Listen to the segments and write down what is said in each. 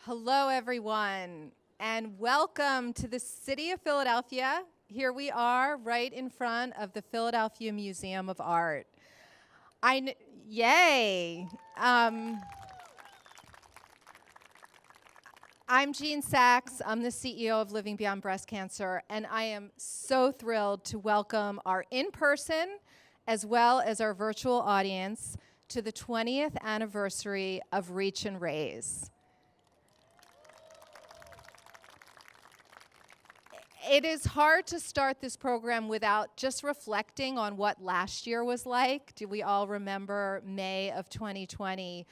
Hello, everyone, and welcome to the city of Philadelphia. Here we are, right in front of the Philadelphia Museum of Art. Yay! I'm Jean Sachs. I'm the CEO of Living Beyond Breast Cancer, and I am so thrilled to welcome our in-person as well as our virtual audience to the 20th anniversary of Reach and Raise. It is hard to start this program without just reflecting on what last year was like. Do we all remember May of 2020?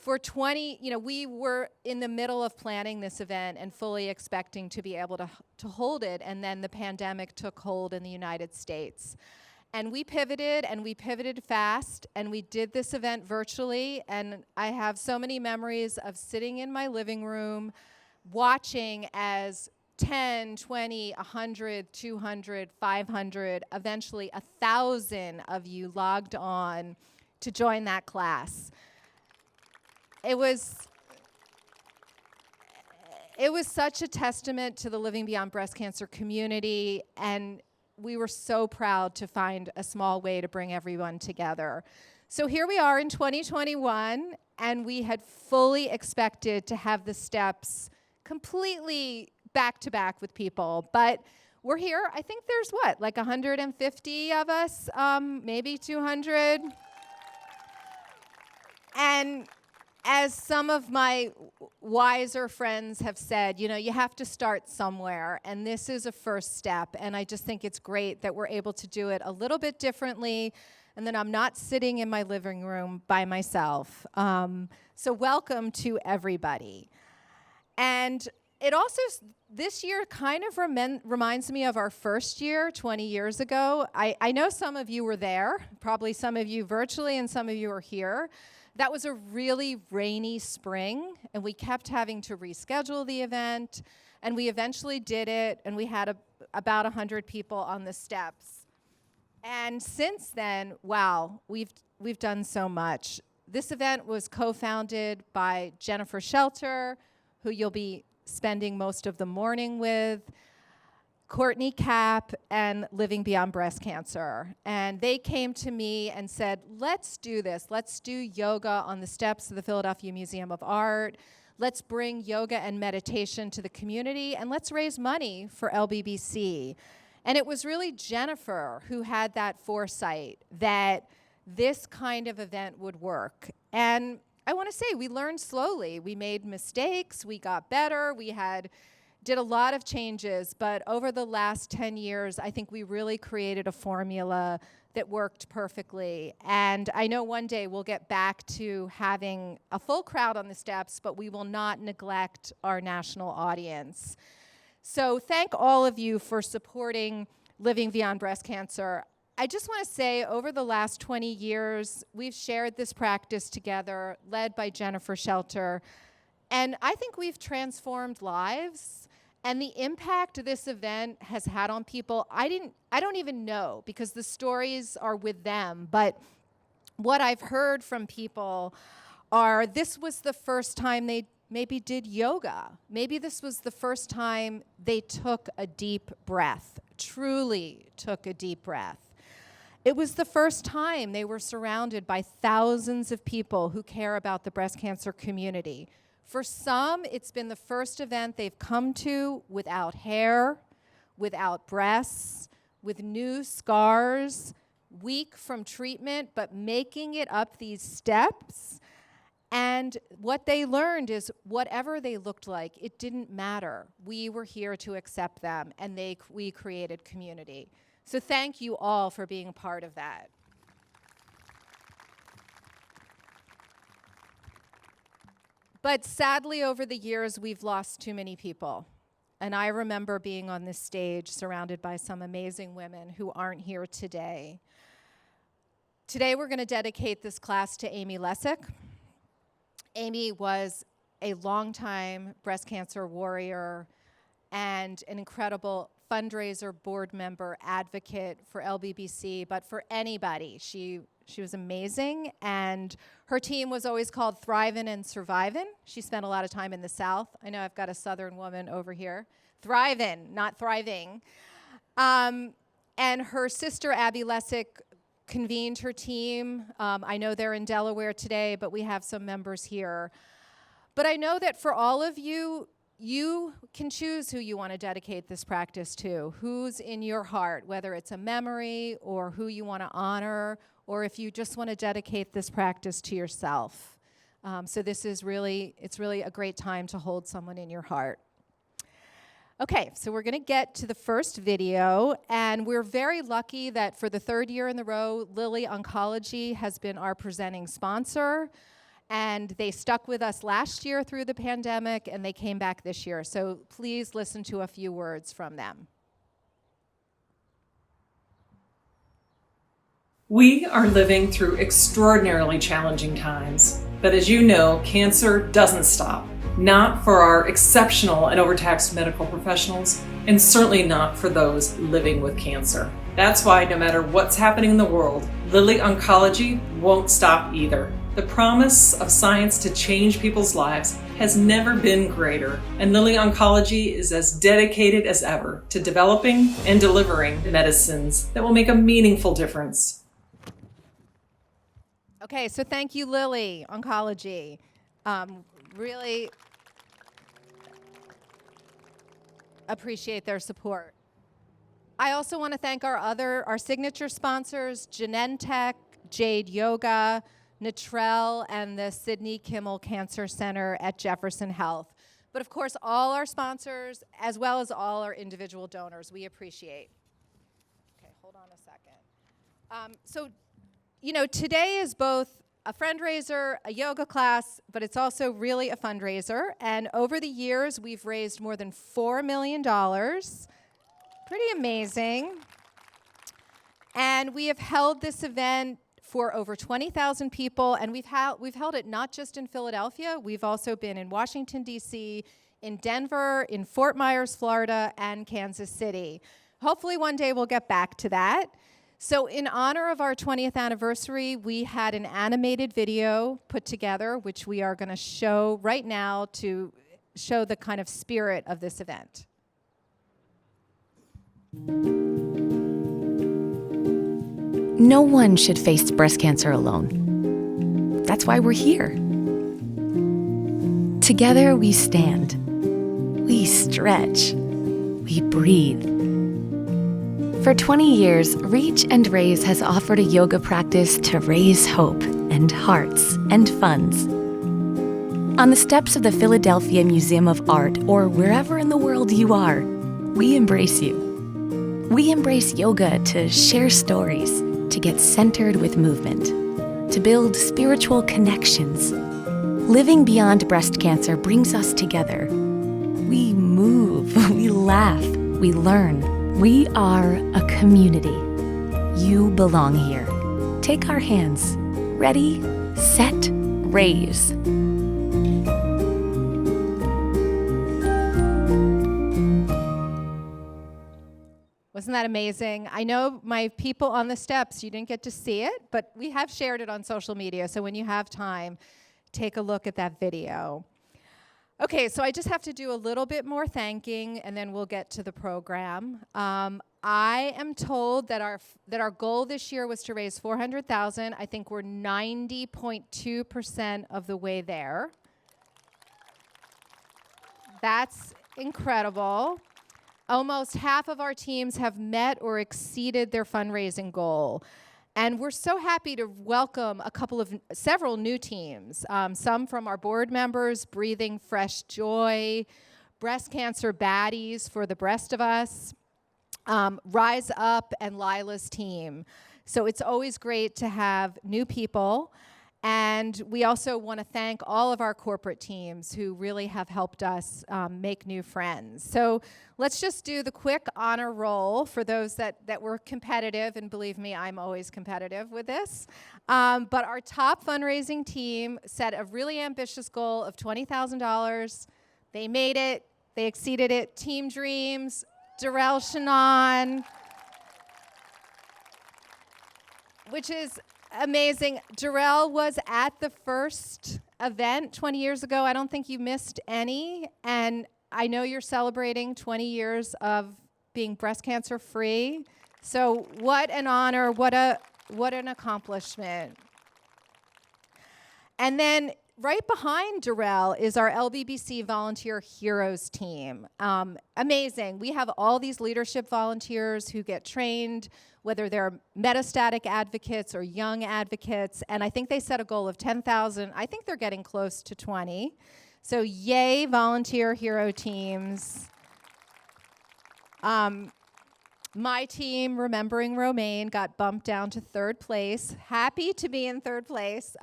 We were in the middle of planning this event and fully expecting to be able to hold it, and then the pandemic took hold in the United States. And we pivoted fast, and we did this event virtually, and I have so many memories of sitting in my living room watching as 10, 20, 100, 200, 500, eventually 1,000 of you logged on to join that class. It was such a testament to the Living Beyond Breast Cancer community, and we were so proud to find a small way to bring everyone together. So here we are in 2021, and we had fully expected to have the steps completely back-to-back with people, but we're here. I think there's like 150 of us, maybe 200. And as some of my wiser friends have said, you have to start somewhere, and this is a first step, and I just think it's great that we're able to do it a little bit differently, and then I'm not sitting in my living room by myself. So welcome to everybody. And it also, this year kind of reminds me of our first year 20 years ago. I know some of you were there, probably some of you virtually, and some of you are here. That was a really rainy spring, and we kept having to reschedule the event, and we eventually did it, and we had about 100 people on the steps. And since then, wow, we've done so much. This event was co-founded by Jennifer Shelter, who you'll be spending most of the morning with, Courtney Kapp, and Living Beyond Breast Cancer. And they came to me and said, let's do this. Let's do yoga on the steps of the Philadelphia Museum of Art. Let's bring yoga and meditation to the community, and let's raise money for LBBC. And it was really Jennifer who had that foresight that this kind of event would work. And I want to say we learned slowly. We made mistakes, we got better, did a lot of changes, but over the last 10 years, I think we really created a formula that worked perfectly. And I know one day we'll get back to having a full crowd on the steps, but we will not neglect our national audience. So thank all of you for supporting Living Beyond Breast Cancer. I just want to say, over the last 20 years, we've shared this practice together, led by Jennifer Shelter, and I think we've transformed lives. And the impact this event has had on people, I don't even know, because the stories are with them. But what I've heard from people are this was the first time they maybe did yoga. Maybe this was the first time they took a deep breath, truly took a deep breath. It was the first time they were surrounded by thousands of people who care about the breast cancer community. For some, it's been the first event they've come to without hair, without breasts, with new scars, weak from treatment, but making it up these steps. And what they learned is whatever they looked like, it didn't matter. We were here to accept them, and we created community. So thank you all for being a part of that. But sadly, over the years, we've lost too many people. And I remember being on this stage surrounded by some amazing women who aren't here today. Today, we're going to dedicate this class to Amy Lessick. Amy was a longtime breast cancer warrior and an incredible fundraiser, board member, advocate for LBBC, but for anybody. She She was amazing, and her team was always called Thrivin' and Survivin'. She spent a lot of time in the South. I know I've got a Southern woman over here. Thrivin', not thriving. And her sister, Abby Lessick, convened her team. I know they're in Delaware today, but we have some members here. But I know that for all of you, you can choose who you want to dedicate this practice to, who's in your heart, whether it's a memory or who you want to honor, or if you just want to dedicate this practice to yourself. So this is it's really a great time to hold someone in your heart. Okay, so we're going to get to the first video, and we're very lucky that for the third year in a row, Lilly Oncology has been our presenting sponsor, and they stuck with us last year through the pandemic, and they came back this year. So please listen to a few words from them. We are living through extraordinarily challenging times, but as you know, cancer doesn't stop. Not for our exceptional and overtaxed medical professionals, and certainly not for those living with cancer. That's why no matter what's happening in the world, Lilly Oncology won't stop either. The promise of science to change people's lives has never been greater, and Lilly Oncology is as dedicated as ever to developing and delivering medicines that will make a meaningful difference. Okay, so thank you, Lilly Oncology. Really appreciate their support. I also want to thank our signature sponsors, Genentech, Jade Yoga, Natrel, and the Sidney Kimmel Cancer Center at Jefferson Health. But of course, all our sponsors, as well as all our individual donors, we appreciate. Okay, hold on a second. So, you know, today is both a fundraiser, a yoga class, but it's also really a fundraiser. And over the years, we've raised more than $4 million. Pretty amazing. And we have held this event for over 20,000 people, and we've held it not just in Philadelphia. We've also been in Washington, D.C., in Denver, in Fort Myers, Florida, and Kansas City. Hopefully one day we'll get back to that. So in honor of our 20th anniversary, we had an animated video put together, which we are going to show right now to show the kind of spirit of this event. No one should face breast cancer alone. That's why we're here. Together we stand, we stretch, we breathe. For 20 years, Reach and Raise has offered a yoga practice to raise hope and hearts and funds. On the steps of the Philadelphia Museum of Art, or wherever in the world you are, we embrace you. We embrace yoga to share stories, to get centered with movement, to build spiritual connections. Living beyond breast cancer brings us together. We move, we laugh, we learn. We are a community. You belong here. Take our hands. Ready, set, raise. Wasn't that amazing? I know my people on the steps, you didn't get to see it, but we have shared it on social media, so when you have time, take a look at that video. Okay, so I just have to do a little bit more thanking, and then we'll get to the program. I am told that our goal this year was to raise $400,000. I think we're 90.2% of the way there. That's incredible. Almost half of our teams have met or exceeded their fundraising goal. And we're so happy to welcome several new teams, some from our board members, Breathing Fresh Joy, Breast Cancer Baddies for the Breast of Us, Rise Up, and Lila's team. So it's always great to have new people. And we also want to thank all of our corporate teams who really have helped us make new friends. So let's just do the quick honor roll for those that were competitive, and believe me, I'm always competitive with this. But our top fundraising team set a really ambitious goal of $20,000. They made it. They exceeded it. Team Dreams, Darrell Shannon, which is Amazing. Jarrell was at the first event 20 years ago. I don't think you missed any. And I know you're celebrating 20 years of being breast cancer free. So what an honor, what an accomplishment. And then right behind Jarrell is our LBBC Volunteer Heroes team. Amazing. We have all these leadership volunteers who get trained, whether they're metastatic advocates or young advocates, and I think they set a goal of 10,000. I think they're getting close to 20. So yay, volunteer hero teams. My team, Remembering Romaine, got bumped down to 3rd place. Happy to be in 3rd place.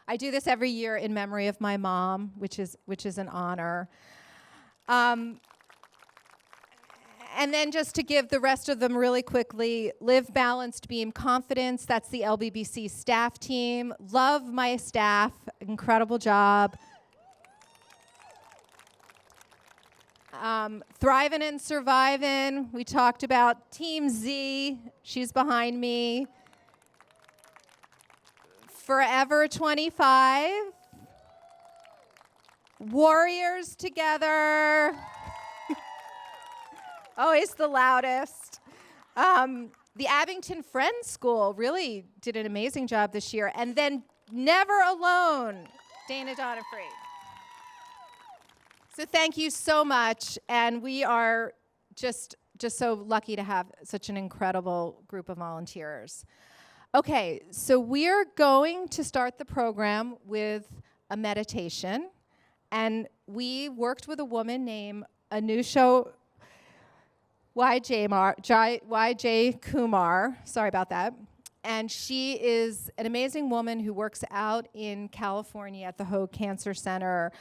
I do this every year in memory of my mom, which is an honor. And then just to give the rest of them really quickly, Live Balanced Beam Confidence, that's the LBBC staff team. Love my staff, incredible job. Thriving and Surviving, we talked about Team Z, she's behind me. Forever 25. Warriors Together. Always the loudest. The Abington Friends School really did an amazing job this year. And then Never Alone, Dana Donafree. So thank you so much. And we are just so lucky to have such an incredible group of volunteers. Okay, so we're going to start the program with a meditation. And we worked with a woman named Anusha YJ Kumar, sorry about that. And she is an amazing woman who works out in California at the Hoag Cancer Center.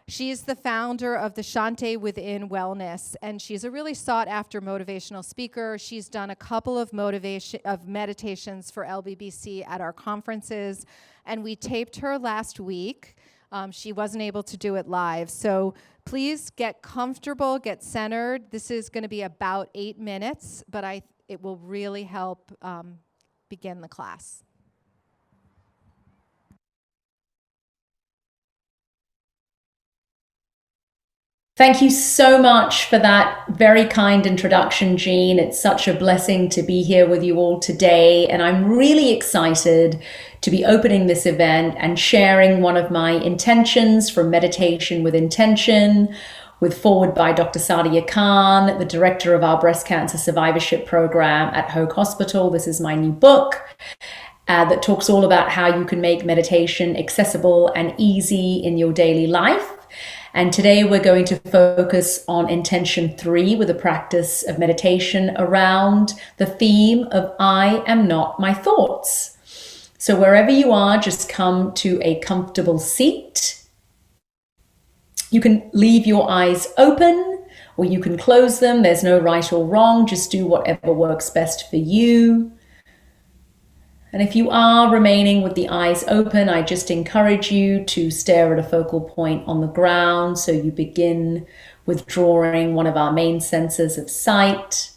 She's the founder of the Shante Within Wellness, and she's a really sought-after motivational speaker. She's done a couple of meditations for LBBC at our conferences, and we taped her last week. She wasn't able to do it live, so please get comfortable, get centered. This is going to be about 8 minutes, but it will really help begin the class. Thank you so much for that very kind introduction, Jean. It's such a blessing to be here with you all today, and I'm really excited to be opening this event and sharing one of my intentions from Meditation with Intention, with forward by Dr. Sadia Khan, the director of our breast cancer survivorship program at Hoag Hospital. This is my new book that talks all about how you can make meditation accessible and easy in your daily life. And today we're going to focus on intention 3 with a practice of meditation around the theme of I am not my thoughts. So wherever you are, just come to a comfortable seat. You can leave your eyes open or you can close them. There's no right or wrong. Just do whatever works best for you. And if you are remaining with the eyes open, I just encourage you to stare at a focal point on the ground. So you begin withdrawing one of our main senses of sight.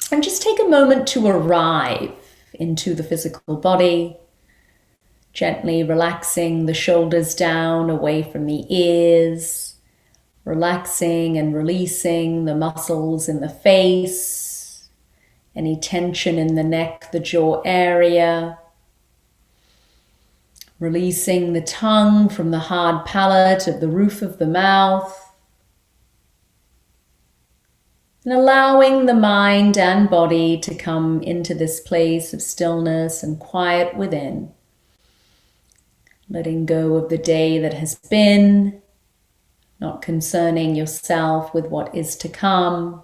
And just take a moment to arrive into the physical body, gently relaxing the shoulders down away from the ears, relaxing and releasing the muscles in the face, any tension in the neck, the jaw area. Releasing the tongue from the hard palate of the roof of the mouth. And allowing the mind and body to come into this place of stillness and quiet within. Letting go of the day that has been, not concerning yourself with what is to come.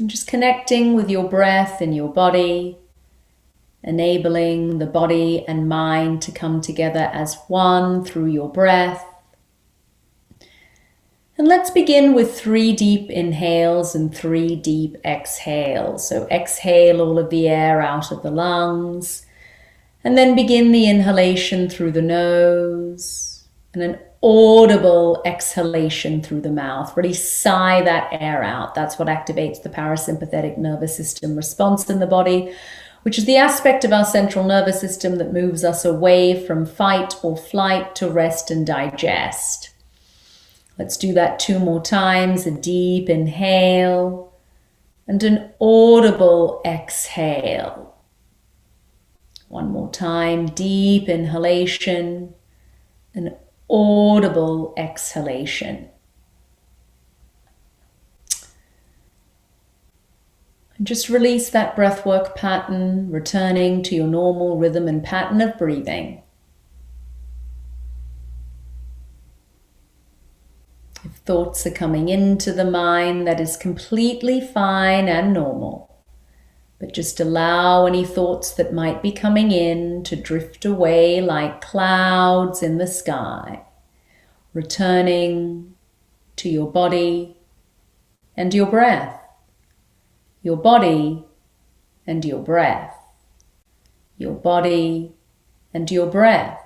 And just connecting with your breath in your body, enabling the body and mind to come together as one through your breath. And let's begin with 3 deep inhales and 3 deep exhales. So exhale all of the air out of the lungs, and then begin the inhalation through the nose. And then audible exhalation through the mouth. Really sigh that air out. That's what activates the parasympathetic nervous system response in the body, which is the aspect of our central nervous system that moves us away from fight or flight to rest and digest. Let's do that 2 more times. A deep inhale and an audible exhale. 1 more time. Deep inhalation, an audible exhalation. And just release that breathwork pattern, returning to your normal rhythm and pattern of breathing. If thoughts are coming into the mind, that is completely fine and normal. But just allow any thoughts that might be coming in to drift away like clouds in the sky, returning to your body and your breath. Your body and your breath. Your body and your breath.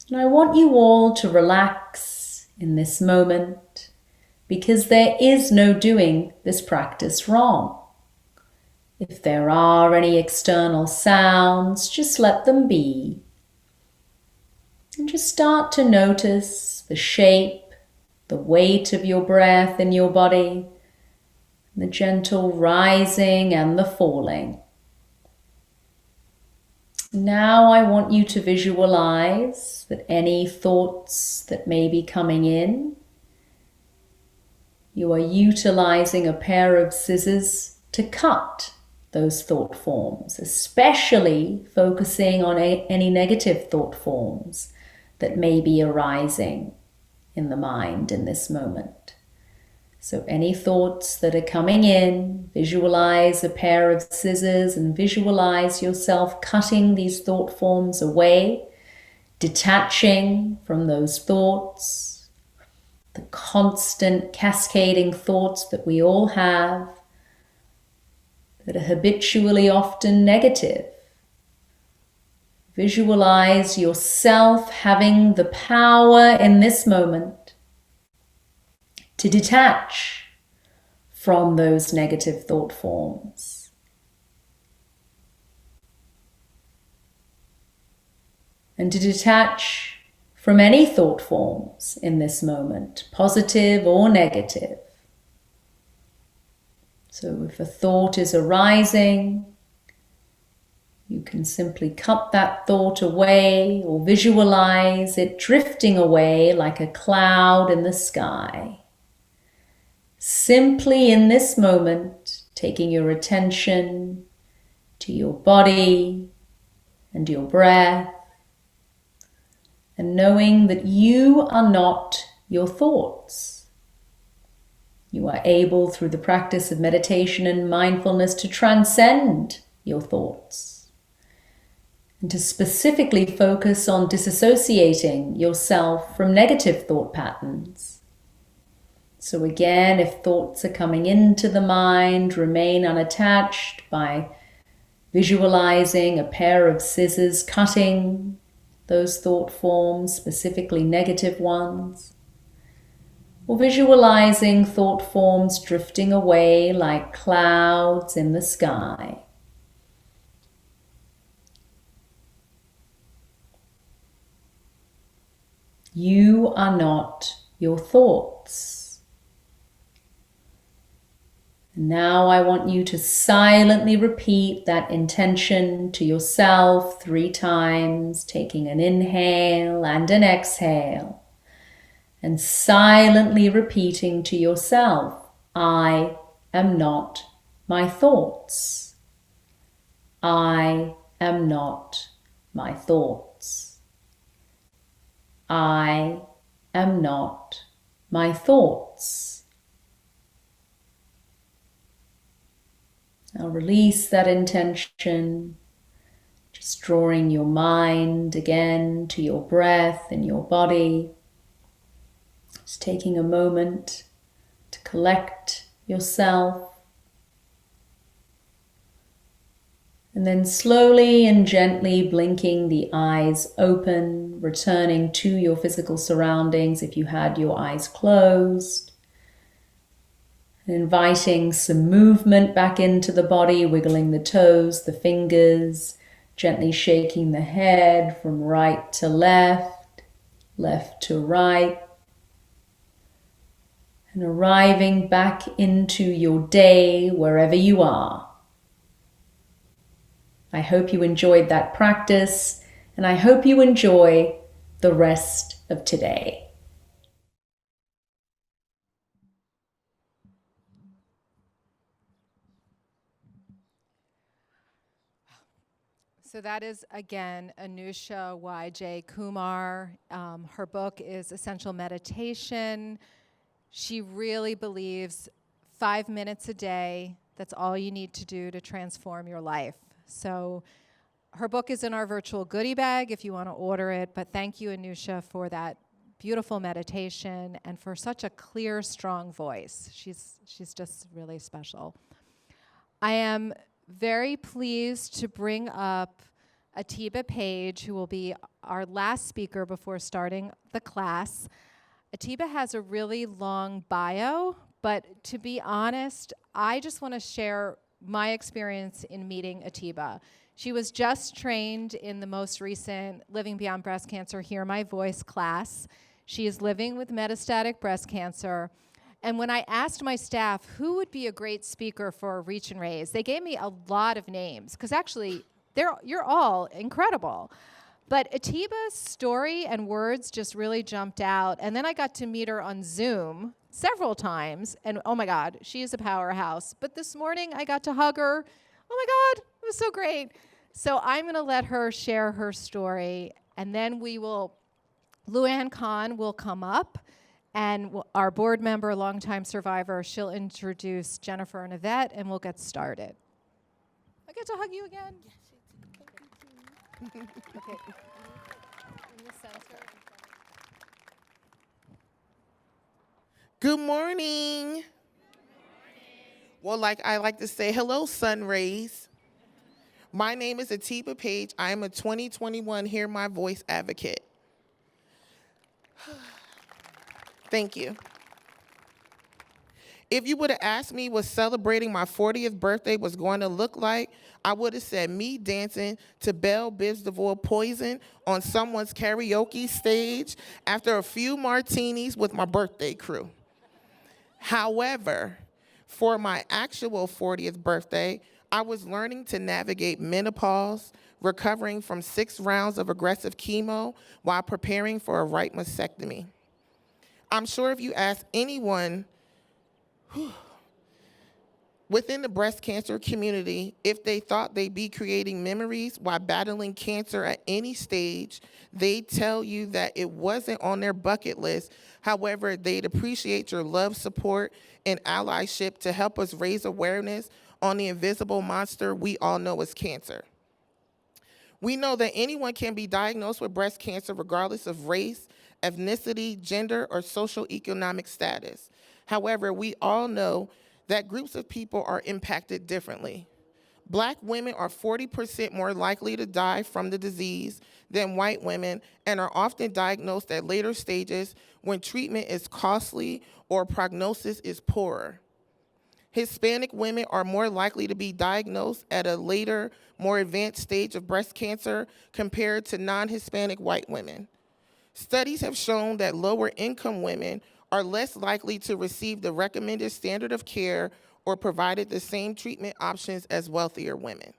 And I want you all to relax in this moment, because there is no doing this practice wrong. If there are any external sounds, just let them be. And just start to notice the shape, the weight of your breath in your body, the gentle rising and the falling. Now I want you to visualize that any thoughts that may be coming in, you are utilizing a pair of scissors to cut those thought forms, especially focusing on any negative thought forms that may be arising in the mind in this moment. So any thoughts that are coming in, visualize a pair of scissors and visualize yourself cutting these thought forms away, detaching from those thoughts, the constant cascading thoughts that we all have that are habitually often negative. Visualize yourself having the power in this moment to detach from those negative thought forms. And to detach from any thought forms in this moment, positive or negative. So if a thought is arising, you can simply cut that thought away or visualize it drifting away like a cloud in the sky. Simply in this moment, taking your attention to your body and your breath, and knowing that you are not your thoughts. You are able, through the practice of meditation and mindfulness, to transcend your thoughts and to specifically focus on disassociating yourself from negative thought patterns. So again, if thoughts are coming into the mind, remain unattached by visualizing a pair of scissors cutting those thought forms, specifically negative ones, or visualizing thought forms drifting away like clouds in the sky. You are not your thoughts. Now I want you to silently repeat that intention to yourself 3 times, taking an inhale and an exhale, and silently repeating to yourself, I am not my thoughts. I am not my thoughts. I am not my thoughts. Now release that intention, just drawing your mind again to your breath and your body. Just taking a moment to collect yourself And then slowly and gently blinking the eyes open, returning to your physical surroundings if you had your eyes closed. And inviting some movement back into the body, wiggling the toes, the fingers, gently shaking the head from right to left, left to right. And arriving back into your day wherever you are. I hope you enjoyed that practice, and I hope you enjoy the rest of today. So that is, again, Anusha Y.J. Kumar. Her book is Essential Meditation. She really believes 5 minutes a day, that's all you need to do to transform your life. So her book is in our virtual goodie bag if you want to order it. But thank you, Anusha, for that beautiful meditation and for such a clear, strong voice. She's just really special. I am very pleased to bring up Atiba Page, who will be our last speaker before starting the class. Atiba has a really long bio, but to be honest, I just want to share my experience in meeting Atiba. She was just trained in the most recent Living Beyond Breast Cancer Hear My Voice class. She is living with metastatic breast cancer. And when I asked my staff who would be a great speaker for Reach and Raise, they gave me a lot of names, because actually, you're all incredible. But Atiba's story and words just really jumped out. And then I got to meet her on Zoom several times. And oh my God, she is a powerhouse. But this morning I got to hug her. Oh my God, it was so great. So I'm going to let her share her story. And then Luanne Khan will come up. And our board member, longtime survivor, she'll introduce Jennifer and Yvette, and we'll get started. I get to hug you again? Okay. In the center. Good morning. Well, like I like to say, hello, sun rays. My name is Atiba Page. I am a 2021 Hear My Voice advocate. Thank you. If you would have asked me what celebrating my 40th birthday was going to look like, I would have said me dancing to Belle Biv DeVoe Poison on someone's karaoke stage after a few martinis with my birthday crew. However, for my actual 40th birthday, I was learning to navigate menopause, recovering from 6 rounds of aggressive chemo while preparing for a right mastectomy. I'm sure if you ask anyone within the breast cancer community, if they thought they'd be creating memories while battling cancer at any stage, they'd tell you that it wasn't on their bucket list. However, they'd appreciate your love, support, and allyship to help us raise awareness on the invisible monster we all know as cancer. We know that anyone can be diagnosed with breast cancer regardless of race, ethnicity, gender, or social economic status. However, we all know that groups of people are impacted differently. Black women are 40% more likely to die from the disease than white women and are often diagnosed at later stages when treatment is costly or prognosis is poorer. Hispanic women are more likely to be diagnosed at a later, more advanced stage of breast cancer compared to non-Hispanic white women. Studies have shown that lower income women are less likely to receive the recommended standard of care or provided the same treatment options as wealthier women.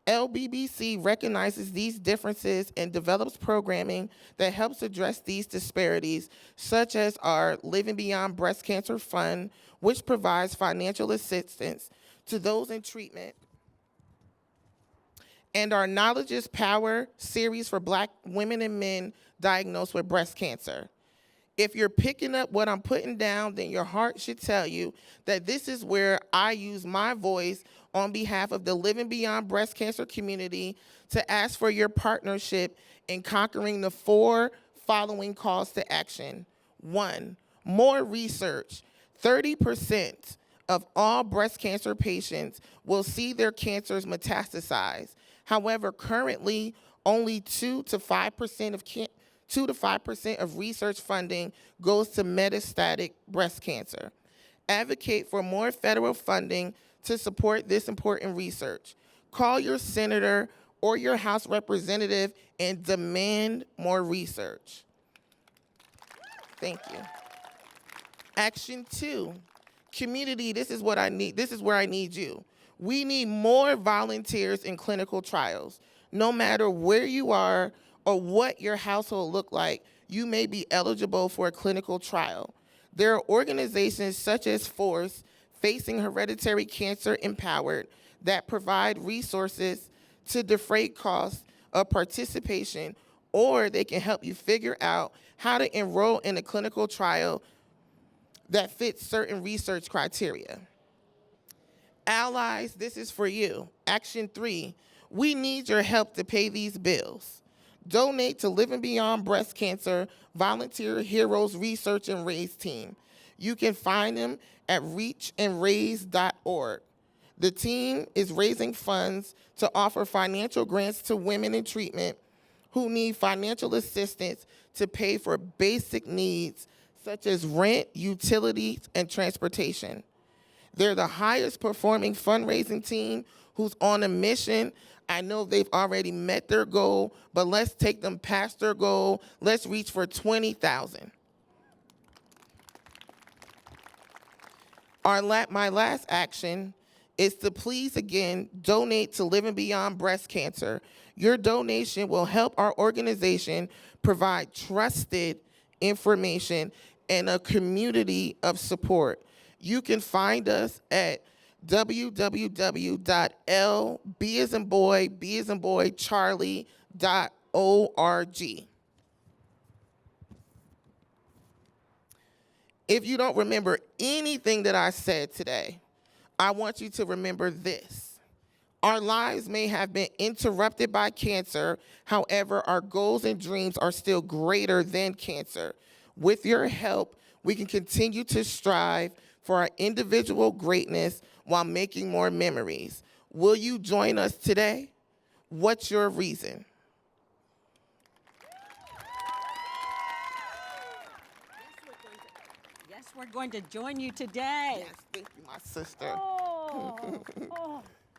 LBBC recognizes these differences and develops programming that helps address these disparities, such as our Living Beyond Breast Cancer Fund, which provides financial assistance to those in treatment, and our Knowledge is Power series for Black women and men diagnosed with breast cancer. If you're picking up what I'm putting down, then your heart should tell you that this is where I use my voice on behalf of the Living Beyond Breast Cancer community to ask for your partnership in conquering the 4 following calls to action. 1, more research. 30% of all breast cancer patients will see their cancers metastasize. However, currently, only 2 to 5% of research funding goes to metastatic breast cancer. Advocate for more federal funding to support this important research. Call your senator or your House representative and demand more research. Thank you. Action 2, community, this is what I need. This is where I need you. We need more volunteers in clinical trials. No matter where you are or what your household look like, you may be eligible for a clinical trial. There are organizations such as FORCE, Facing Hereditary Cancer Empowered, that provide resources to defray costs of participation, or they can help you figure out how to enroll in a clinical trial that fits certain research criteria. Allies, this is for you. Action 3, we need your help to pay these bills. Donate to Living Beyond Breast Cancer Volunteer Heroes Research and Raise Team. You can find them at reachandraise.org. The team is raising funds to offer financial grants to women in treatment who need financial assistance to pay for basic needs such as rent, utilities, and transportation. They're the highest performing fundraising team who's on a mission. I know they've already met their goal, but let's take them past their goal. Let's reach for 20,000. My last action is to please again donate to Living Beyond Breast Cancer. Your donation will help our organization provide trusted information and a community of support. You can find us at www.b.charlie.org. If you don't remember anything that I said today, I want you to remember this. Our lives may have been interrupted by cancer. However, our goals and dreams are still greater than cancer. With your help, we can continue to strive for our individual greatness while making more memories. Will you join us today? What's your reason? Yes, we're going to join you today. Yes, thank you, my sister.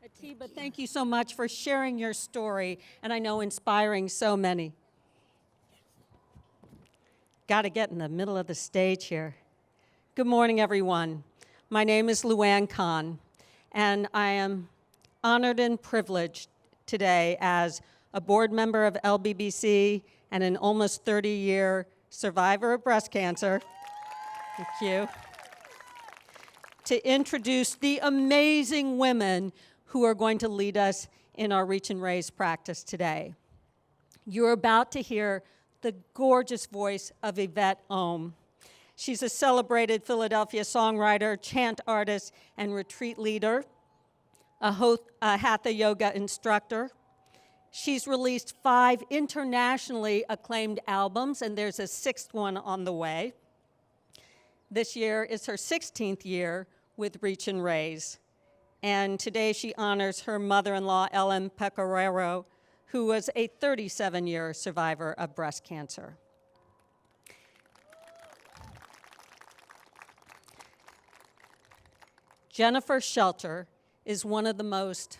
Atiba, thank you so much for sharing your story, and I know inspiring so many. Got to get in the middle of the stage here. Good morning, everyone. My name is Luanne Khan, and I am honored and privileged today as a board member of LBBC and an almost 30-year survivor of breast cancer. Thank you. To introduce the amazing women who are going to lead us in our Reach and Raise practice today. You're about to hear the gorgeous voice of Yvette Ohm. She's a celebrated Philadelphia songwriter, chant artist, and retreat leader, a Hatha yoga instructor. She's released 5 internationally acclaimed albums, and there's a 6th one on the way. This year is her 16th year with Reach and Raise. And today she honors her mother-in-law, Ellen Pecoraro, who was a 37-year survivor of breast cancer. Jennifer Shelter is one of the most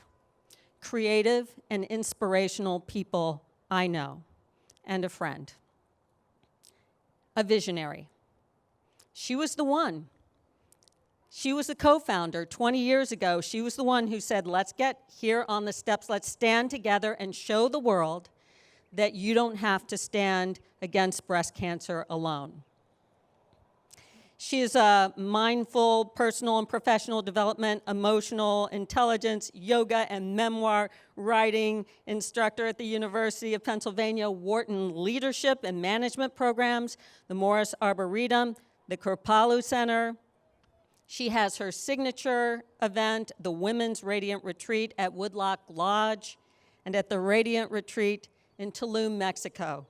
creative and inspirational people I know, and a friend. A visionary. She was the one. She was the co-founder 20 years ago. She was the one who said, let's get here on the steps, let's stand together and show the world that you don't have to stand against breast cancer alone. She is a mindful personal and professional development, emotional intelligence, yoga and memoir writing instructor at the University of Pennsylvania Wharton Leadership and Management Programs, the Morris Arboretum, the Kripalu Center. She has her signature event, the Women's Radiant Retreat at Woodlock Lodge, and at the Radiant Retreat in Tulum, Mexico.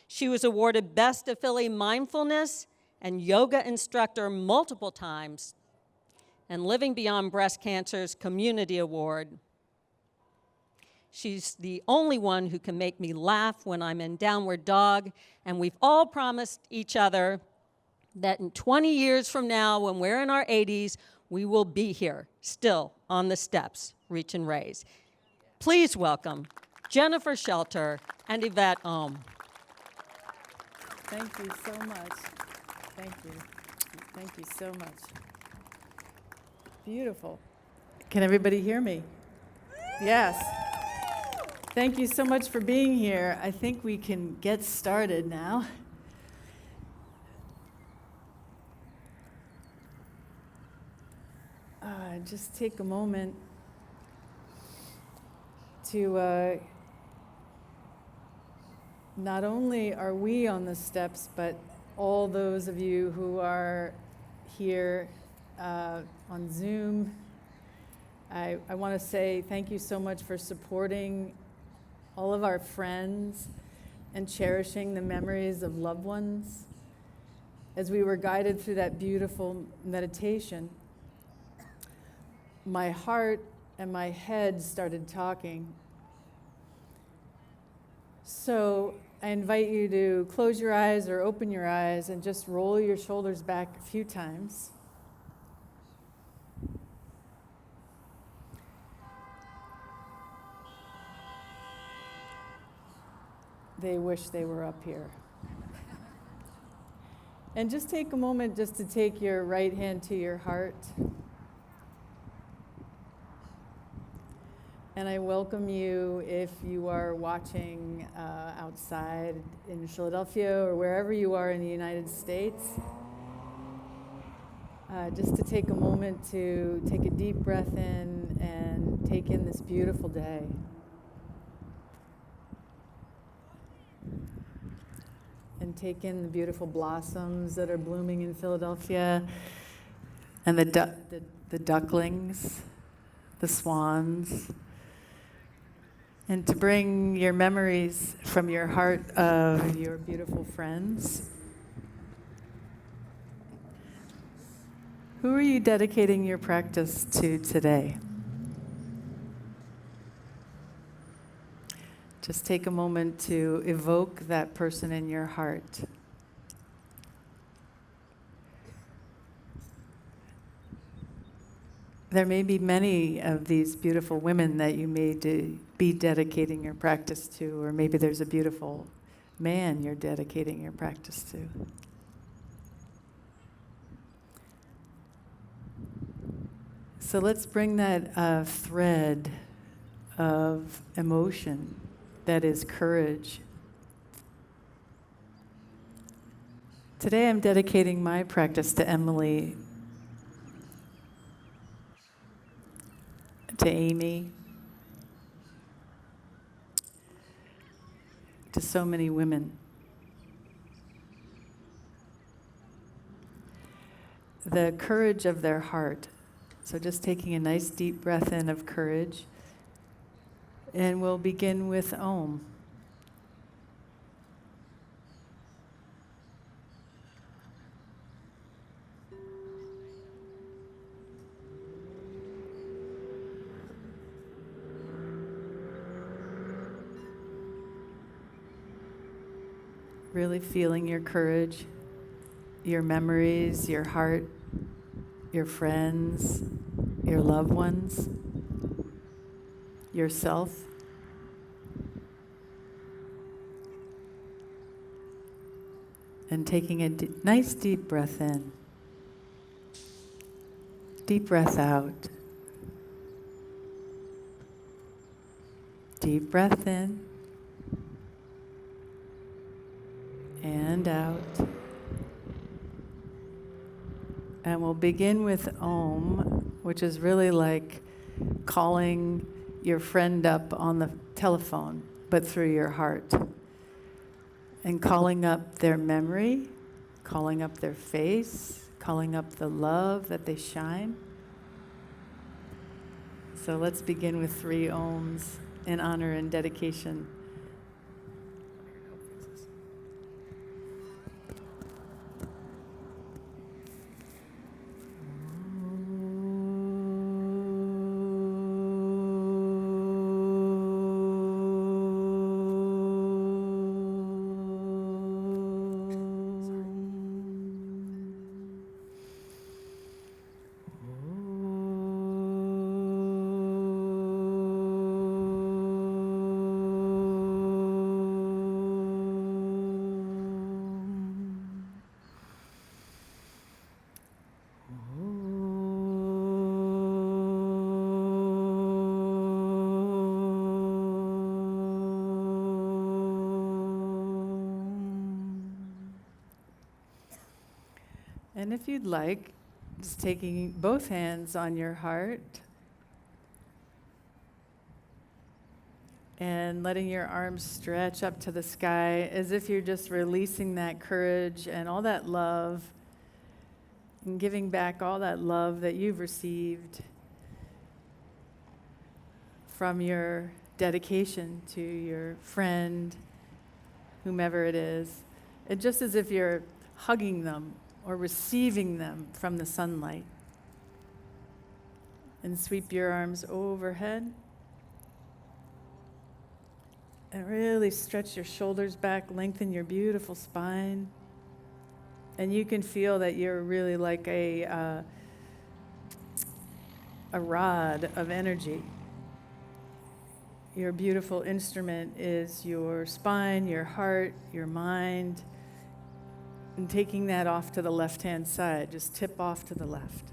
She was awarded Best of Philly Mindfulness and Yoga Instructor multiple times. and Living Beyond Breast Cancer's Community Award. She's the only one who can make me laugh when I'm in downward dog, and we've all promised each other that in 20 years from now, when we're in our 80s, we will be here, still on the steps, reach and raise. Please welcome Jennifer Shelter and Yvette Ohm. Thank you so much. Thank you. Thank you so much. Beautiful. Can everybody hear me? Yes. Thank you so much for being here. I think we can get started now. Just take a moment to not only are we on the steps, but all those of you who are here on Zoom. I want to say thank you so much for supporting all of our friends and cherishing the memories of loved ones. As we were guided through that beautiful meditation, my heart and my head started talking. So I invite you to close your eyes or open your eyes and just roll your shoulders back a few times. They wish they were up here. And just take a moment just to take your right hand to your heart. And I welcome you, if you are watching outside in Philadelphia or wherever you are in the United States, just to take a moment to take a deep breath in and take in this beautiful day. And take in the beautiful blossoms that are blooming in Philadelphia, and the ducklings, the swans. And to bring your memories from your heart of your beautiful friends. Who are you dedicating your practice to today? Just take a moment to evoke that person in your heart. There may be many of these beautiful women that you may be dedicating your practice to, or maybe there's a beautiful man you're dedicating your practice to. So let's bring that thread of emotion that is courage. Today I'm dedicating my practice to Emily, to Amy, to so many women. The courage of their heart. So just taking a nice deep breath in of courage. And we'll begin with Om. Really feeling your courage, your memories, your heart, your friends, your loved ones, yourself. And taking a nice deep breath in. Deep breath out. Deep breath in. And out. And we'll begin with Om, which is really like calling your friend up on the telephone, but through your heart. And calling up their memory, calling up their face, calling up the love that they shine. So let's begin with 3 Oms in honor and dedication. Om. And if you'd like, just taking both hands on your heart and letting your arms stretch up to the sky as if you're just releasing that courage and all that love and giving back all that love that you've received from your dedication to your friend, whomever it is. And just as if you're hugging them or receiving them from the sunlight. And sweep your arms overhead. And really stretch your shoulders back, lengthen your beautiful spine. And you can feel that you're really like a rod of energy. Your beautiful instrument is your spine, your heart, your mind. And taking that off to the left-hand side, just tip off to the left.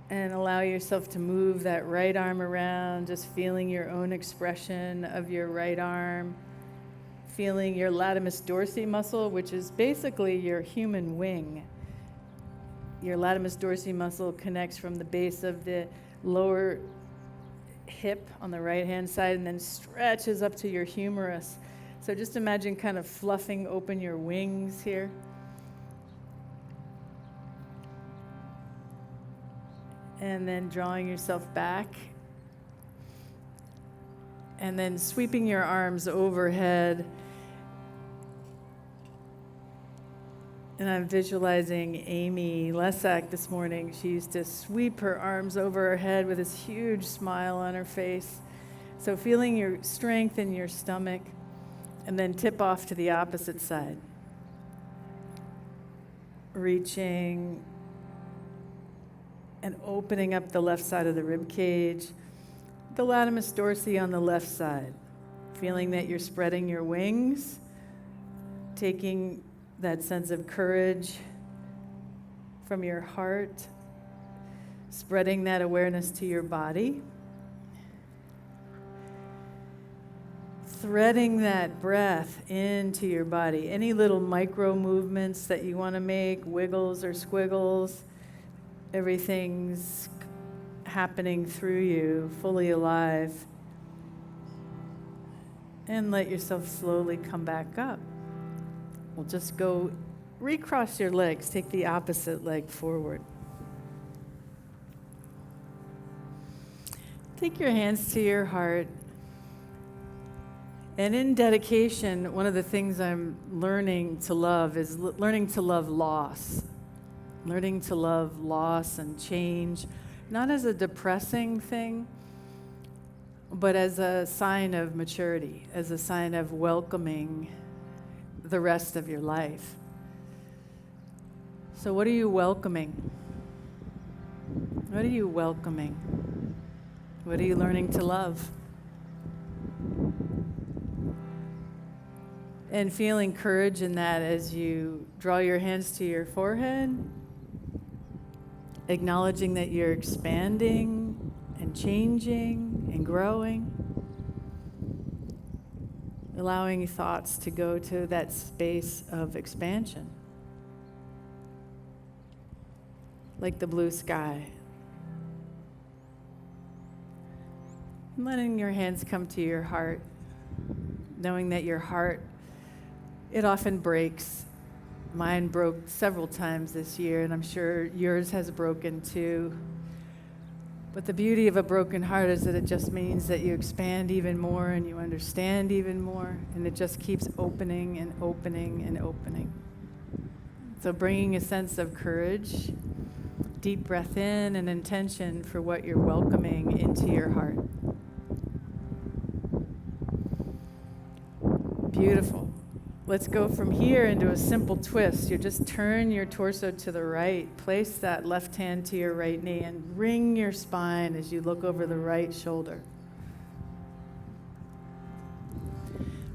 And allow yourself to move that right arm around, just feeling your own expression of your right arm. Feeling your latimus dorsi muscle, which is basically your human wing. Your latimus dorsi muscle connects from the base of the lower hip on the right-hand side and then stretches up to your humerus. So just imagine kind of fluffing open your wings here. And then drawing yourself back. And then sweeping your arms overhead. And I'm visualizing Amy Lesak this morning. She used to sweep her arms over her head with this huge smile on her face. So feeling your strength in your stomach, and then tip off to the opposite side. Reaching and opening up the left side of the rib cage. The latimus dorsi on the left side. Feeling that you're spreading your wings, taking that sense of courage from your heart, spreading that awareness to your body, threading that breath into your body. Any little micro movements that you want to make, wiggles or squiggles, everything's happening through you, fully alive. And let yourself slowly come back up. We'll just go recross your legs. Take the opposite leg forward. Take your hands to your heart. And in dedication, one of the things I'm learning to love is learning to love loss. Learning to love loss and change, not as a depressing thing, but as a sign of maturity, as a sign of welcoming the rest of your life. So what are you welcoming? What are you welcoming? What are you learning to love? And feeling courage in that as you draw your hands to your forehead, acknowledging that you're expanding and changing and growing. Allowing thoughts to go to that space of expansion. Like the blue sky. And letting your hands come to your heart, knowing that your heart, it often breaks. Mine broke several times this year, and I'm sure yours has broken too. But the beauty of a broken heart is that it just means that you expand even more and you understand even more, and it just keeps opening and opening and opening. So bringing a sense of courage, deep breath in, and intention for what you're welcoming into your heart. Beautiful. Let's go from here into a simple twist. You just turn your torso to the right, place that left hand to your right knee, and ring your spine as you look over the right shoulder.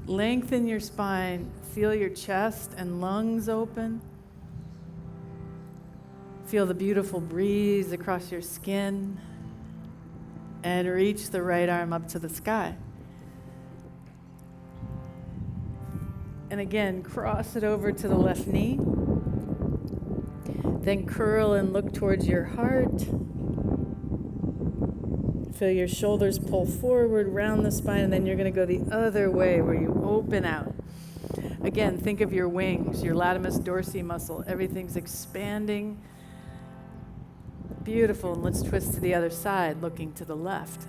Lengthen your spine, feel your chest and lungs open. Feel the beautiful breeze across your skin, and reach the right arm up to the sky. And again, cross it over to the left knee. Then curl and look towards your heart. Feel your shoulders pull forward, round the spine, and then you're going to go the other way where you open out. Again, think of your wings, your latimus dorsi muscle. Everything's expanding. Beautiful. And let's twist to the other side, looking to the left.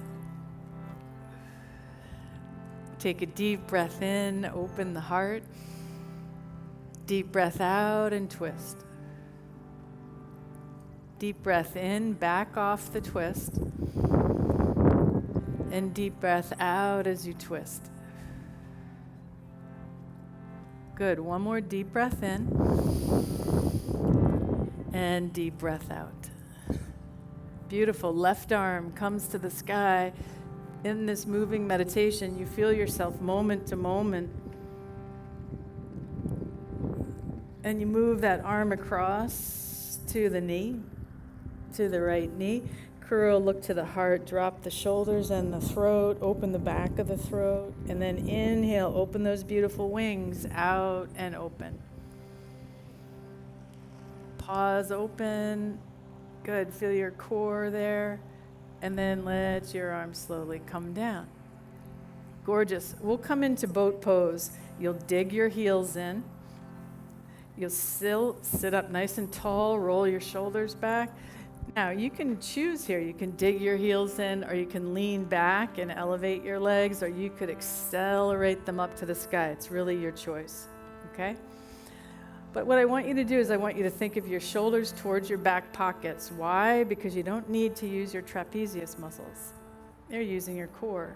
Take a deep breath in, open the heart. Deep breath out and twist. Deep breath in, back off the twist. And deep breath out as you twist. Good. One more deep breath in. And deep breath out. Beautiful. Left arm comes to the sky. In this moving meditation, you feel yourself moment to moment. And you move that arm across to the knee, to the right knee. Curl, look to the heart, drop the shoulders and the throat, open the back of the throat, and then inhale, open those beautiful wings out and open. Pause, open. Good, feel your core there. And then let your arms slowly come down. Gorgeous. We'll come into boat pose. You'll dig your heels in. You'll still sit up nice and tall, roll your shoulders back. Now, you can choose here. You can dig your heels in, or you can lean back and elevate your legs, or you could accelerate them up to the sky. It's really your choice, okay? But what I want you to do is I want you to think of your shoulders towards your back pockets. Why? Because you don't need to use your trapezius muscles. They're using your core.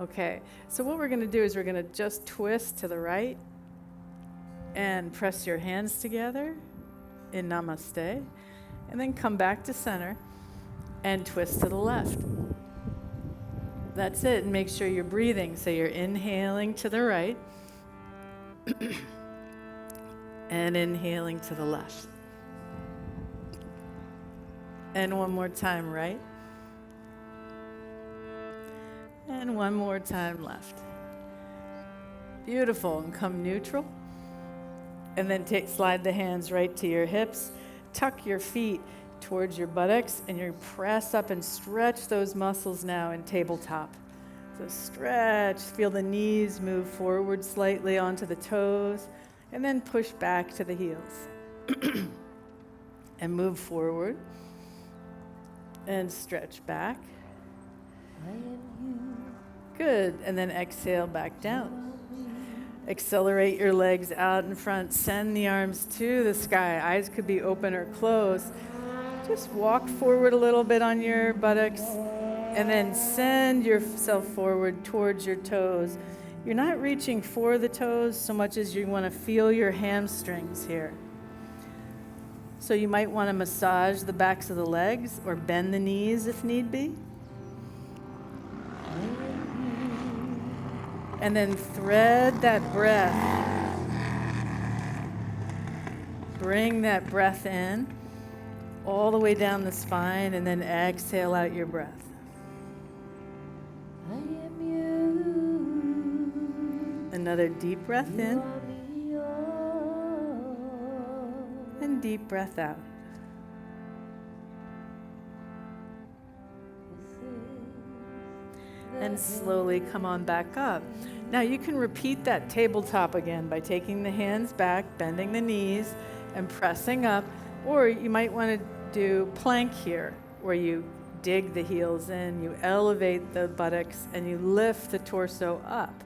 Okay, so what we're going to do is we're going to just twist to the right and press your hands together in Namaste, and then come back to center and twist to the left. That's it, and make sure you're breathing. So you're inhaling to the right and inhaling to the left. And one more time, right. And one more time left. Beautiful, and come neutral. And then slide the hands right to your hips. Tuck your feet towards your buttocks, and you press up and stretch those muscles now in tabletop. So stretch, feel the knees move forward slightly onto the toes, and then push back to the heels. And move forward, and stretch back. Good, and then exhale back down. Accelerate your legs out in front. Send the arms to the sky. Eyes could be open or closed. Just walk forward a little bit on your buttocks, and then send yourself forward towards your toes. You're not reaching for the toes so much as you want to feel your hamstrings here. So you might want to massage the backs of the legs or bend the knees if need be. And then thread that breath. Bring that breath in all the way down the spine, and then exhale out your breath. Another deep breath in. And deep breath out. And slowly come on back up. Now you can repeat that tabletop again by taking the hands back, bending the knees, and pressing up. Or you might want to do plank here, where you dig the heels in, you elevate the buttocks, and you lift the torso up.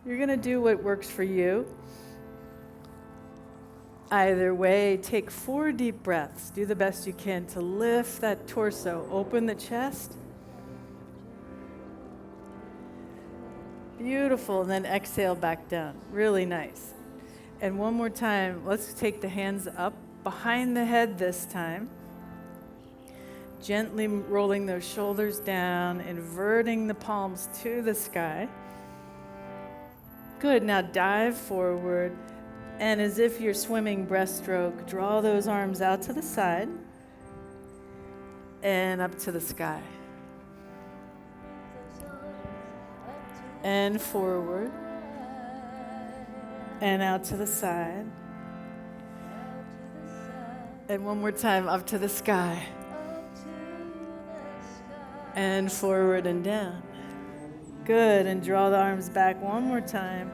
You're going to do what works for you. Either way, take 4 deep breaths. Do the best you can to lift that torso. Open the chest. Beautiful, and then exhale back down. Really nice. And one more time, let's take the hands up behind the head this time. Gently rolling those shoulders down, inverting the palms to the sky. Good, now dive forward, and as if you're swimming breaststroke, draw those arms out to the side and up to the sky. And forward, And out to the side. And one more time, up to the sky. And forward and down. Good, and draw the arms back one more time.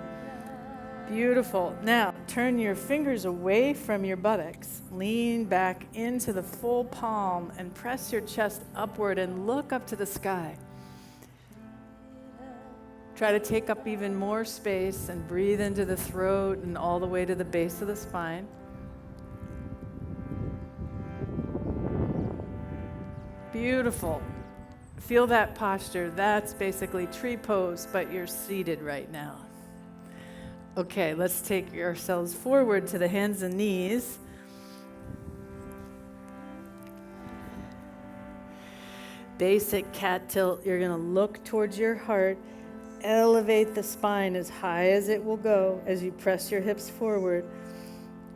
Beautiful. Now, turn your fingers away from your buttocks. Lean back into the full palm and press your chest upward and look up to the sky. Try to take up even more space and breathe into the throat and all the way to the base of the spine. Beautiful. Feel that posture. That's basically tree pose, but you're seated right now. Okay, let's take ourselves forward to the hands and knees. Basic cat tilt. You're going to look towards your heart. Elevate the spine as high as it will go as you press your hips forward.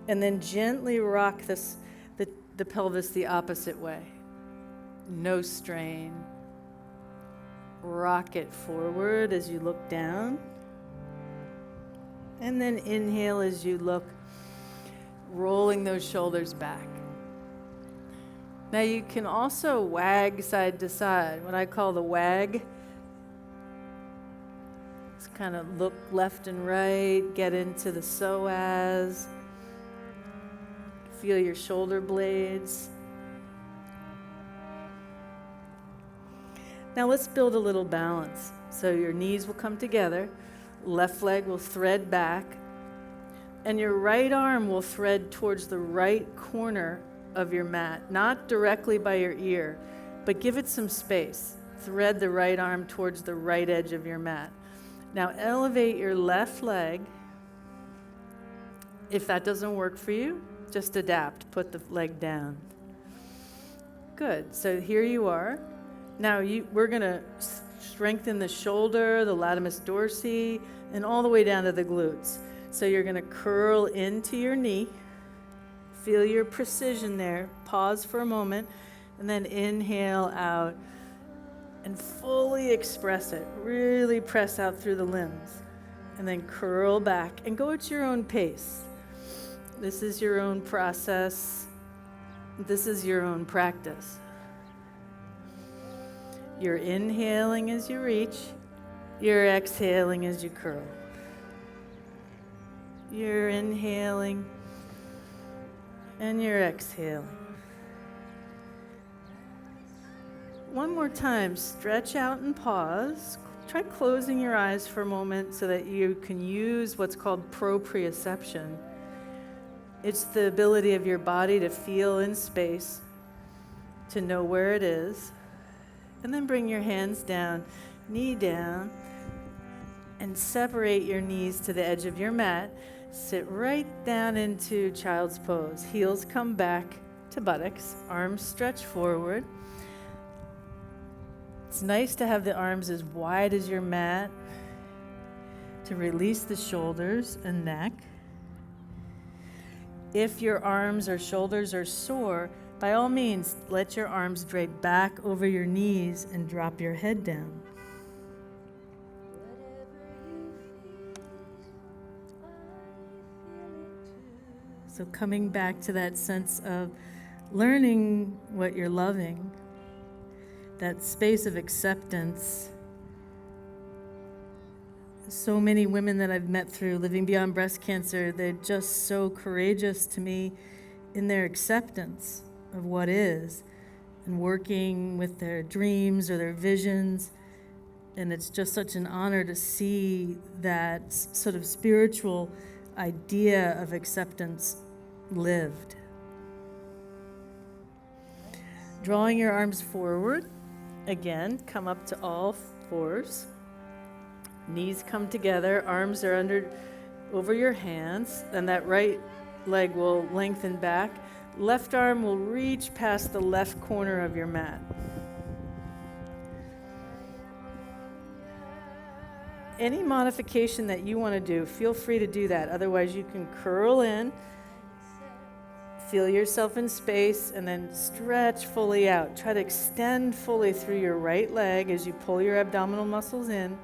And then gently rock the pelvis the opposite way. No strain. Rock it forward as you look down. And then inhale as you look, rolling those shoulders back. Now you can also wag side to side, what I call the wag. Just kind of look left and right, get into the psoas. Feel your shoulder blades. Now let's build a little balance. So your knees will come together, left leg will thread back, and your right arm will thread towards the right corner of your mat, not directly by your ear, but give it some space. Thread the right arm towards the right edge of your mat. Now elevate your left leg. If that doesn't work for you, just adapt, put the leg down. Good, so here you are. Now we're gonna strengthen the shoulder, the latimus dorsi, and all the way down to the glutes. So you're gonna curl into your knee. Feel your precision there. Pause for a moment, and then inhale out and fully express it. Really press out through the limbs. And then curl back and go at your own pace. This is your own process. This is your own practice. You're inhaling as you reach. You're exhaling as you curl. You're inhaling and you're exhaling. One more time, stretch out and pause. Try closing your eyes for a moment so that you can use what's called proprioception. It's the ability of your body to feel in space, to know where it is. And then bring your hands down, knee down, and separate your knees to the edge of your mat. Sit right down into child's pose. Heels come back to buttocks, arms stretch forward. It's nice to have the arms as wide as your mat to release the shoulders and neck. If your arms or shoulders are sore, by all means, let your arms drape back over your knees and drop your head down. So coming back to that sense of learning what you're loving, that space of acceptance. So many women that I've met through Living Beyond Breast Cancer, they're just so courageous to me in their acceptance of what is and working with their dreams or their visions. And it's just such an honor to see that sort of spiritual idea of acceptance lived. Drawing your arms forward. Again, come up to all fours. Knees come together, arms are over your hands, and that right leg will lengthen back. Left arm will reach past the left corner of your mat. Any modification that you want to do, feel free to do that. Otherwise, you can curl in, feel yourself in space, and then stretch fully out. Try to extend fully through your right leg as you pull your abdominal muscles in.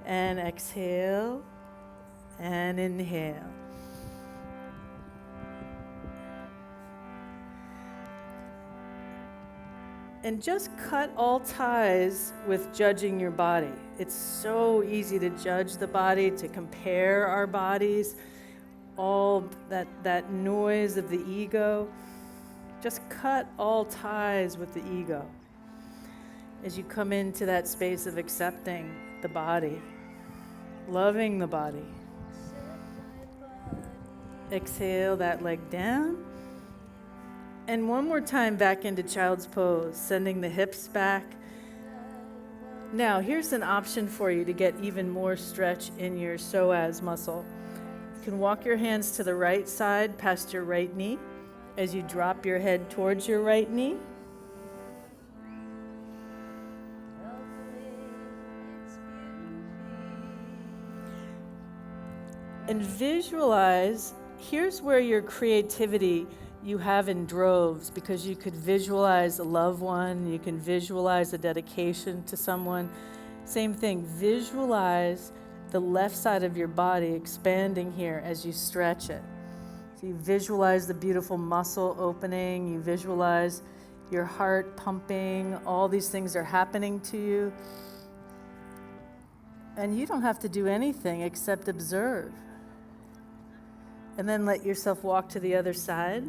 And exhale And inhale. And just cut all ties with judging your body. It's so easy to judge the body, to compare our bodies, all that noise of the ego. Just cut all ties with the ego as you come into that space of accepting the body, loving the body. Exhale that leg down. And one more time back into child's pose, sending the hips back. Now, here's an option for you to get even more stretch in your psoas muscle. You can walk your hands to the right side past your right knee as you drop your head towards your right knee. And visualize, here's where your creativity you have in droves, because you could visualize a loved one, you can visualize a dedication to someone. Same thing, visualize the left side of your body expanding here as you stretch it. So you visualize the beautiful muscle opening, you visualize your heart pumping, all these things are happening to you. And you don't have to do anything except observe. And then let yourself walk to the other side.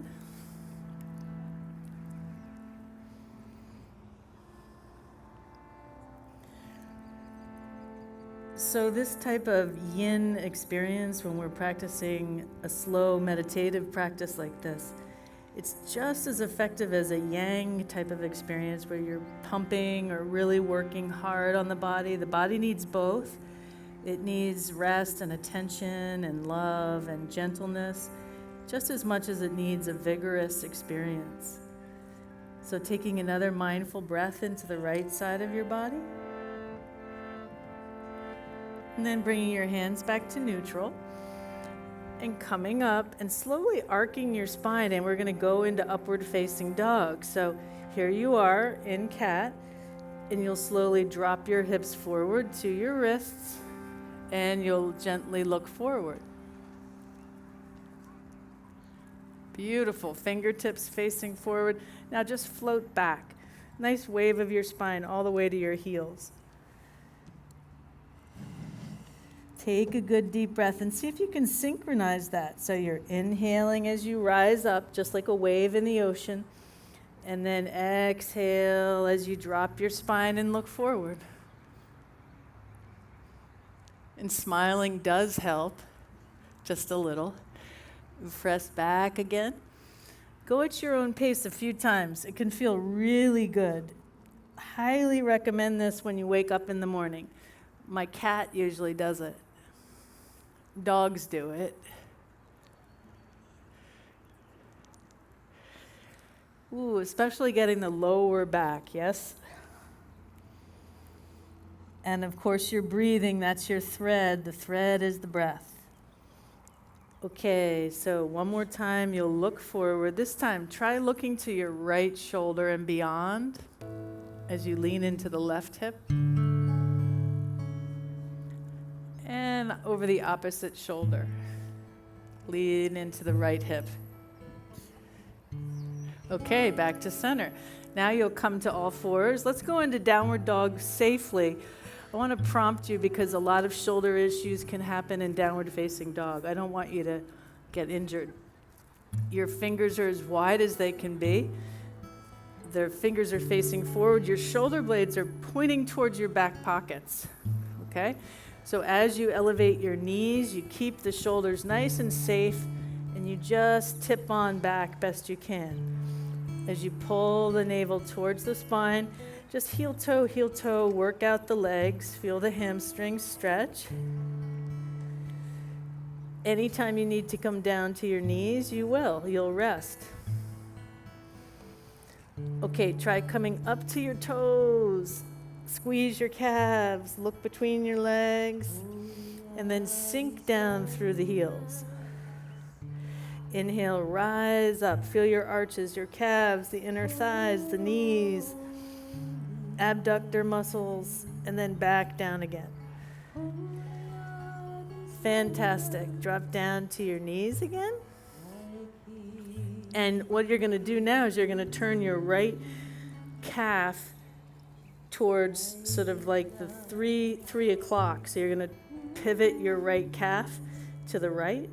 So this type of yin experience, when we're practicing a slow meditative practice like this, it's just as effective as a yang type of experience where you're pumping or really working hard on the body. The body needs both. It needs rest and attention and love and gentleness, just as much as it needs a vigorous experience. So taking another mindful breath into the right side of your body. And then bringing your hands back to neutral and coming up and slowly arcing your spine, and we're going to go into upward facing dog. So here you are in cat, and you'll slowly drop your hips forward to your wrists, and you'll gently look forward. Beautiful. Fingertips facing forward. Now just float back. Nice wave of your spine all the way to your heels. Take a good deep breath and see if you can synchronize that. So you're inhaling as you rise up, just like a wave in the ocean. And then exhale as you drop your spine and look forward. And smiling does help, just a little. Press back again. Go at your own pace a few times. It can feel really good. Highly recommend this when you wake up in the morning. My cat usually does it. Dogs do it. Ooh, especially getting the lower back, yes? And of course, you're breathing, that's your thread. The thread is the breath. Okay, so one more time, you'll look forward. This time, try looking to your right shoulder and beyond as you lean into the left hip. And over the opposite shoulder. Lean into the right hip. Okay, back to center. Now you'll come to all fours. Let's go into downward dog safely. I want to prompt you because a lot of shoulder issues can happen in downward facing dog. I don't want you to get injured. Your fingers are as wide as they can be. Their fingers are facing forward. Your shoulder blades are pointing towards your back pockets. Okay? So as you elevate your knees, you keep the shoulders nice and safe, and you just tip on back best you can. As you pull the navel towards the spine, just heel toe, work out the legs, feel the hamstrings stretch. Anytime you need to come down to your knees, you'll rest. Okay, try coming up to your toes. Squeeze your calves, look between your legs, and then sink down through the heels. Inhale, rise up. Feel your arches, your calves, the inner thighs, the knees, abductor muscles, and then back down again. Fantastic. Drop down to your knees again. And what you're going to do now is you're going to turn your right calf towards sort of like the 3 o'clock. So you're going to pivot your right calf to the right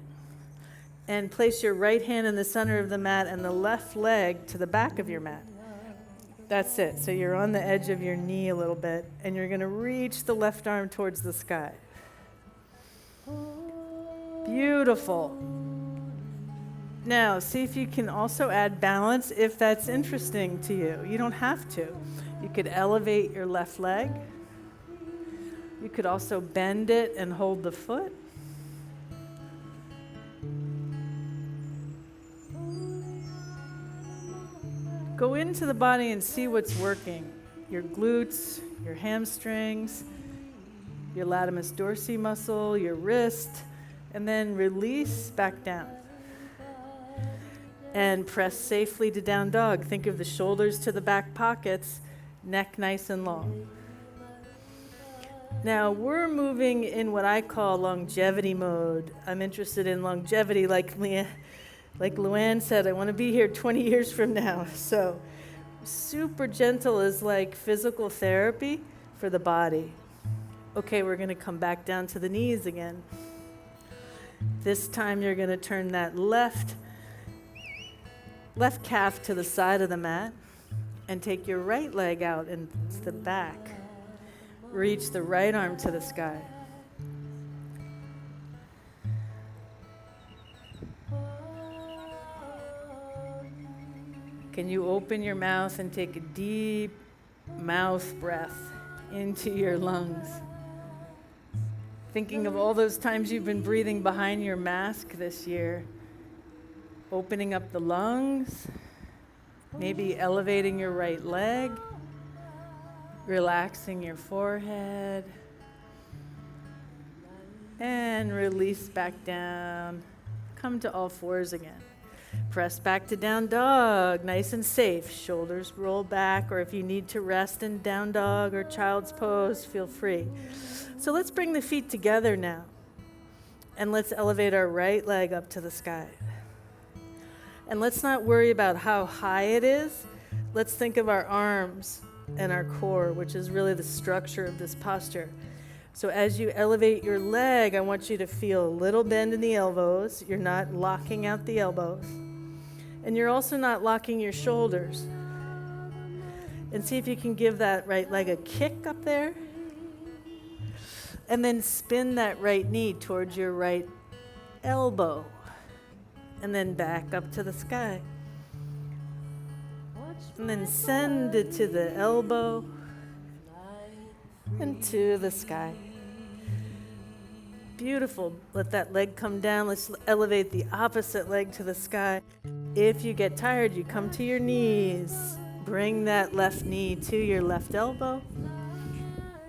and place your right hand in the center of the mat and the left leg to the back of your mat. That's it. So you're on the edge of your knee a little bit, and you're going to reach the left arm towards the sky. Beautiful. Now, see if you can also add balance if that's interesting to you. You don't have to. You could elevate your left leg. You could also bend it and hold the foot. Go into the body and see what's working. Your glutes, your hamstrings, your latimus dorsi muscle, your wrist, and then release back down. And press safely to down dog. Think of the shoulders to the back pockets, neck nice and long. Now we're moving in what I call longevity mode. I'm interested in longevity, like Luanne said, I want to be here 20 years from now. So super gentle is like physical therapy for the body. Okay, we're going to come back down to the knees again. This time you're going to turn that left calf to the side of the mat and take your right leg out into the back. Reach the right arm to the sky. Can you open your mouth and take a deep mouth breath into your lungs? Thinking of all those times you've been breathing behind your mask this year. Opening up the lungs, maybe elevating your right leg, relaxing your forehead, and release back down. Come to all fours again. Press back to down dog, nice and safe. Shoulders roll back, or if you need to rest in down dog or child's pose, feel free. So let's bring the feet together now. And let's elevate our right leg up to the sky. And let's not worry about how high it is. Let's think of our arms and our core, which is really the structure of this posture. So as you elevate your leg, I want you to feel a little bend in the elbows. You're not locking out the elbows. And you're also not locking your shoulders. And see if you can give that right leg a kick up there. And then spin that right knee towards your right elbow. And then back up to the sky. And then send it to the elbow and to the sky. Beautiful. Let that leg come down. Let's elevate the opposite leg to the sky. If you get tired, you come to your knees. Bring that left knee to your left elbow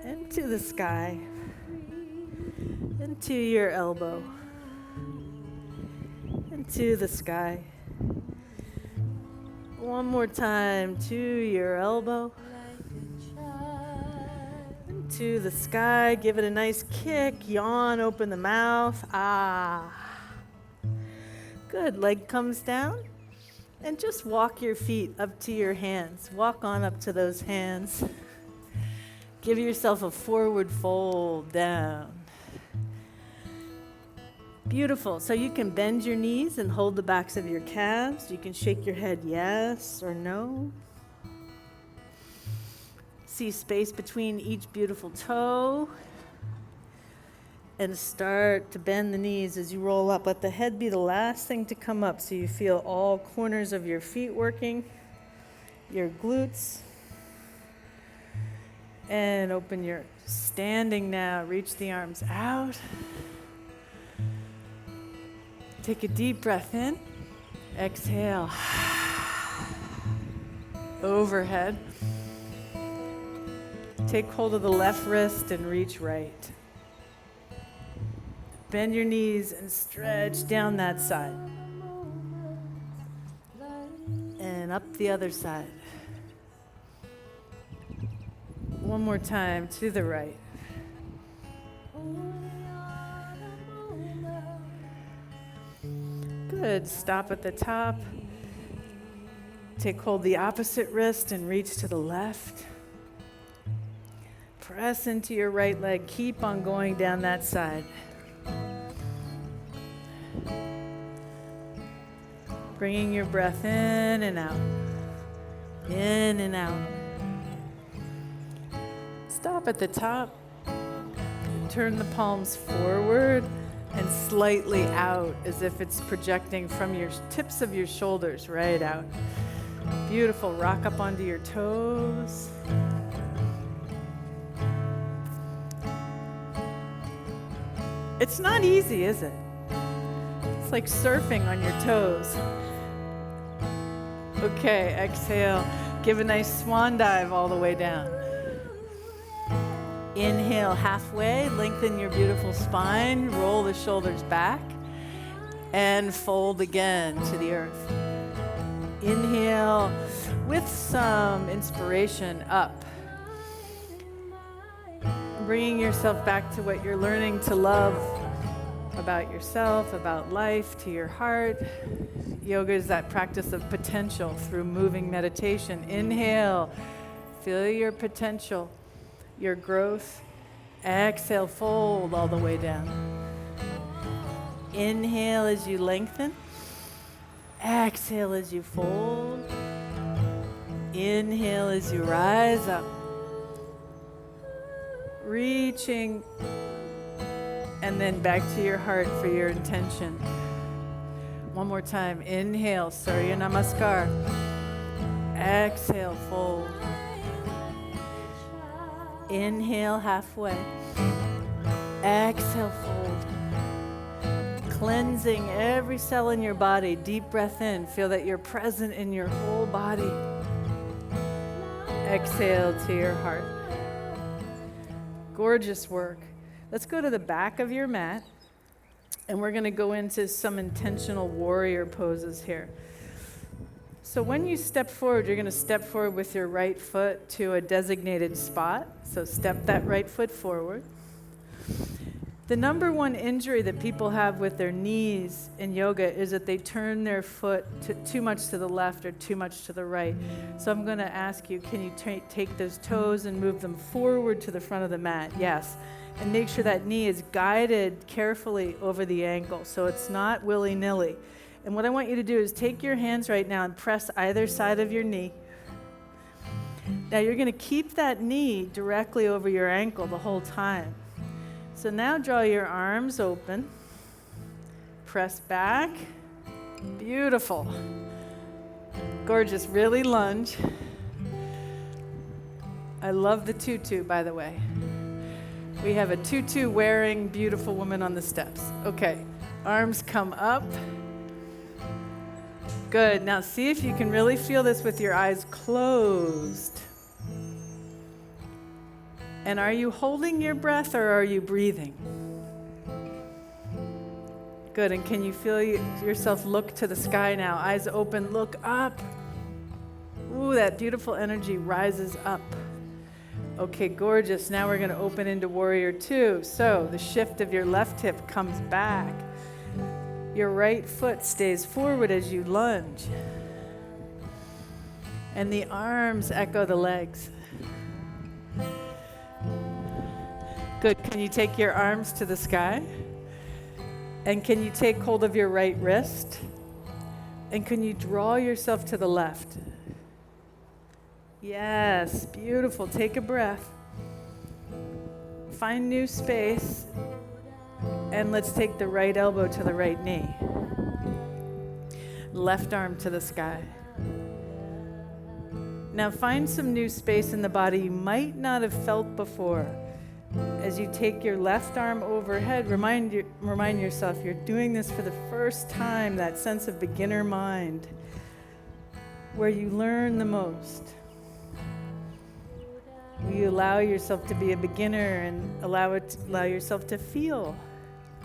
and to the sky and to your elbow and to the sky. One more time, to your elbow, and to the sky. Give it a nice kick, yawn, open the mouth. Ah. Good, leg comes down. And just walk your feet up to your hands. Walk on up to those hands. Give yourself a forward fold down. Beautiful. So you can bend your knees and hold the backs of your calves. You can shake your head yes or no. See space between each beautiful toe. And start to bend the knees as you roll up. Let the head be the last thing to come up so you feel all corners of your feet working, your glutes. And open your standing now. Reach the arms out. Take a deep breath in. Exhale. Overhead. Take hold of the left wrist and reach right. Bend your knees and stretch down that side. And up the other side. One more time to the right. Good. Stop at the top. Take hold the opposite wrist and reach to the left. Press into your right leg. Keep on going down that side. Bringing your breath in and out. In and out. Stop at the top. Turn the palms forward and slightly out as if it's projecting from your tips of your shoulders right out. Beautiful. Rock up onto your toes. It's not easy, is it? It's like surfing on your toes. Okay, exhale. Give a nice swan dive all the way down. Inhale halfway, lengthen your beautiful spine, roll the shoulders back, and fold again to the earth. Inhale with some inspiration up. Bringing yourself back to what you're learning to love about yourself, about life, to your heart. Yoga is that practice of potential through moving meditation. Inhale, feel your potential, your growth. Exhale, fold all the way down. Inhale as you lengthen. Exhale as you fold. Inhale as you rise up. Reaching, and then back to your heart for your intention. One more time. Inhale, Surya Namaskar. Exhale, fold. Inhale, halfway. Exhale, fold. Cleansing every cell in your body. Deep breath in. Feel that you're present in your whole body. Exhale to your heart. Gorgeous work. Let's go to the back of your mat, and we're going to go into some intentional warrior poses here. So when you step forward, you're going to step forward with your right foot to a designated spot. So step that right foot forward. The number one injury that people have with their knees in yoga is that they turn their foot too much to the left or too much to the right. So I'm going to ask you, can you take those toes and move them forward to the front of the mat? Yes. And make sure that knee is guided carefully over the ankle so it's not willy-nilly. And what I want you to do is take your hands right now and press either side of your knee. Now you're going to keep that knee directly over your ankle the whole time. So now draw your arms open, press back, beautiful, gorgeous, really lunge. I love the tutu, by the way. We have a tutu wearing beautiful woman on the steps. Okay, arms come up. Good, now see if you can really feel this with your eyes closed. And are you holding your breath or are you breathing? Good, and can you feel yourself look to the sky now? Eyes open, look up. Ooh, that beautiful energy rises up. Okay, gorgeous. Now we're going to open into Warrior Two. So the shift of your left hip comes back. Your right foot stays forward as you lunge. And the arms echo the legs. Good. Can you take your arms to the sky? And can you take hold of your right wrist? And can you draw yourself to the left? Yes, beautiful. Take a breath. Find new space. And let's take the right elbow to the right knee. Left arm to the sky. Now find some new space in the body you might not have felt before. As you take your left arm overhead, remind yourself you're doing this for the first time, that sense of beginner mind, where you learn the most. You allow yourself to be a beginner and allow yourself to feel.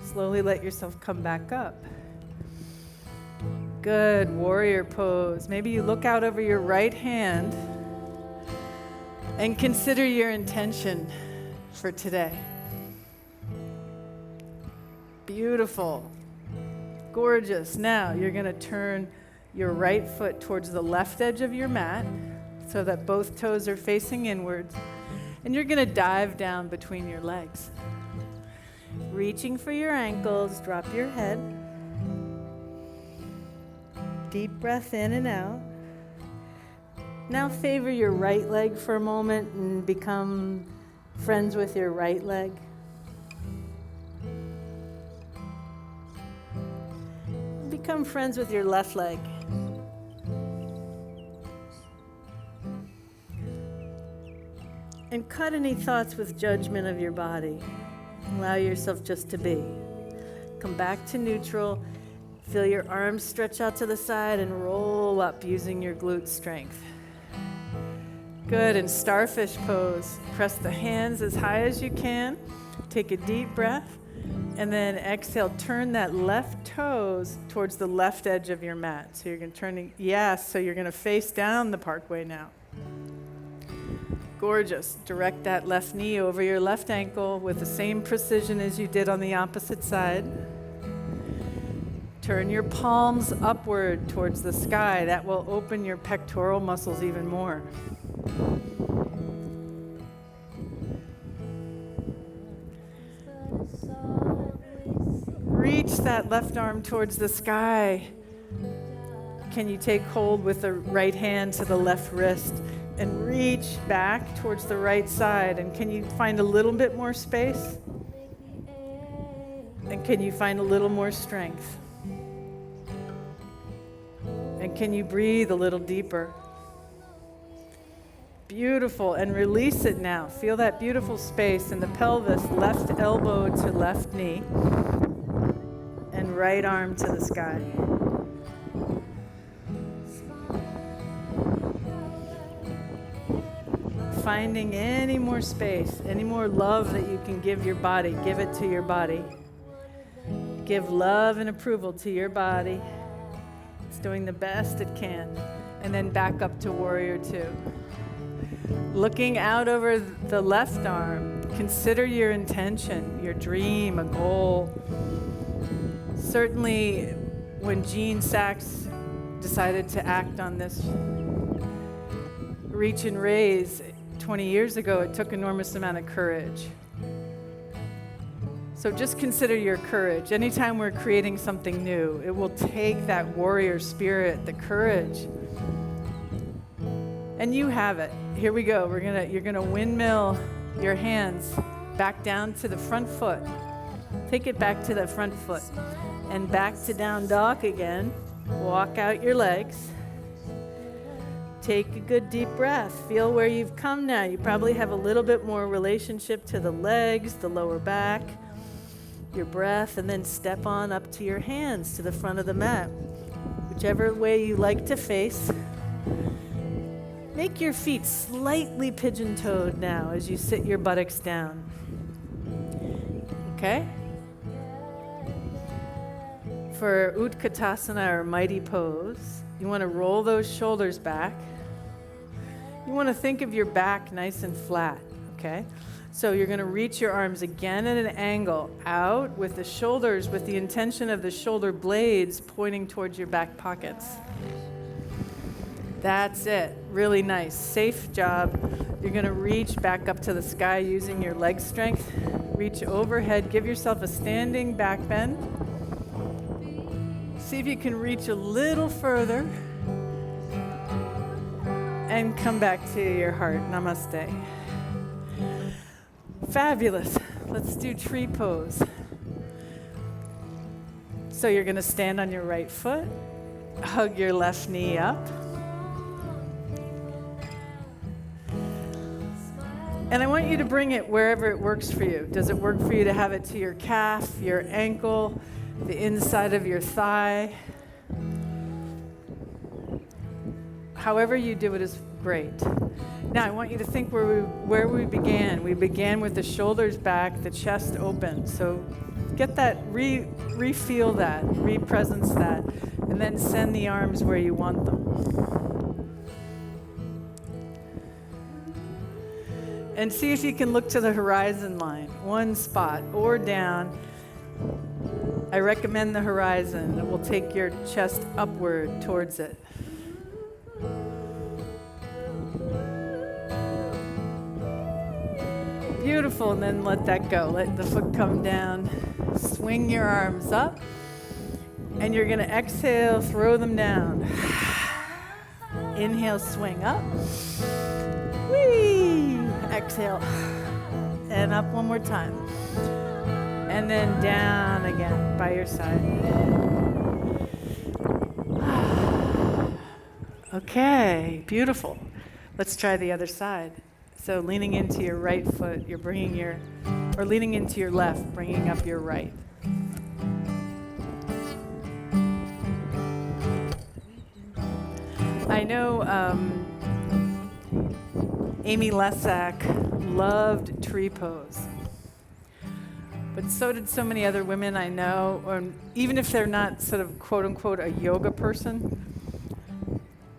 Slowly let yourself come back up. Good, warrior pose. Maybe you look out over your right hand and consider your intention for today. Beautiful. Gorgeous. Now you're going to turn your right foot towards the left edge of your mat so that both toes are facing inwards. And you're going to dive down between your legs. Reaching for your ankles, drop your head. Deep breath in and out. Now favor your right leg for a moment and become friends with your right leg. Become friends with your left leg. And cut any thoughts with judgment of your body. Allow yourself just to be. Come back to neutral. Feel your arms stretch out to the side and roll up using your glute strength. Good, in Starfish Pose, press the hands as high as you can. Take a deep breath. And then exhale, turn that left toes towards the left edge of your mat. So you're going to turn, so you're going to face down the parkway now. Gorgeous. Direct that left knee over your left ankle with the same precision as you did on the opposite side. Turn your palms upward towards the sky. That will open your pectoral muscles even more. Reach that left arm towards the sky. Can you take hold with the right hand to the left wrist and reach back towards the right side? And can you find a little bit more space? And can you find a little more strength? And can you breathe a little deeper? Beautiful. And release it now. Feel that beautiful space in the pelvis, left elbow to left knee, and right arm to the sky. Finding any more space, any more love that you can give your body, give it to your body. Give love and approval to your body. It's doing the best it can. And then back up to Warrior Two. Looking out over the left arm, consider your intention, your dream, a goal. Certainly, when Gene Sachs decided to act on this reach and raise 20 years ago, it took enormous amount of courage. So just consider your courage. Anytime we're creating something new, it will take that warrior spirit, the courage. And you have it. Here we go. You're gonna windmill your hands back down to the front foot. Take it back to the front foot. And back to down dog again. Walk out your legs. Take a good deep breath. Feel where you've come now. You probably have a little bit more relationship to the legs, the lower back, your breath, and then step on up to your hands to the front of the mat. Whichever way you like to face. Make your feet slightly pigeon-toed now as you sit your buttocks down. Okay? For Utkatasana or mighty pose, you want to roll those shoulders back. You want to think of your back nice and flat, okay? So you're going to reach your arms again at an angle out with the shoulders, with the intention of the shoulder blades pointing towards your back pockets. That's it. Really nice. Safe job. You're going to reach back up to the sky using your leg strength. Reach overhead. Give yourself a standing back bend. See if you can reach a little further. And come back to your heart. Namaste. Fabulous. Let's do tree pose. So you're going to stand on your right foot. Hug your left knee up. And I want you to bring it wherever it works for you. Does it work for you to have it to your calf, your ankle, the inside of your thigh? However you do it is great. Now I want you to think where we began. We began with the shoulders back, the chest open. So get that, re-feel that, re-presence that, and then send the arms where you want them. And see if you can look to the horizon line, one spot, or down. I recommend the horizon. It will take your chest upward towards it. Beautiful, and then let that go. Let the foot come down. Swing your arms up, and you're gonna exhale, throw them down. Inhale, swing up. Whee! Exhale, and up one more time. And then down again by your side. Okay, beautiful. Let's try the other side. So leaning into your right foot, you're leaning into your left, bringing up your right. I know Amy Lesak loved tree pose. But so did so many other women I know, or even if they're not sort of quote unquote a yoga person.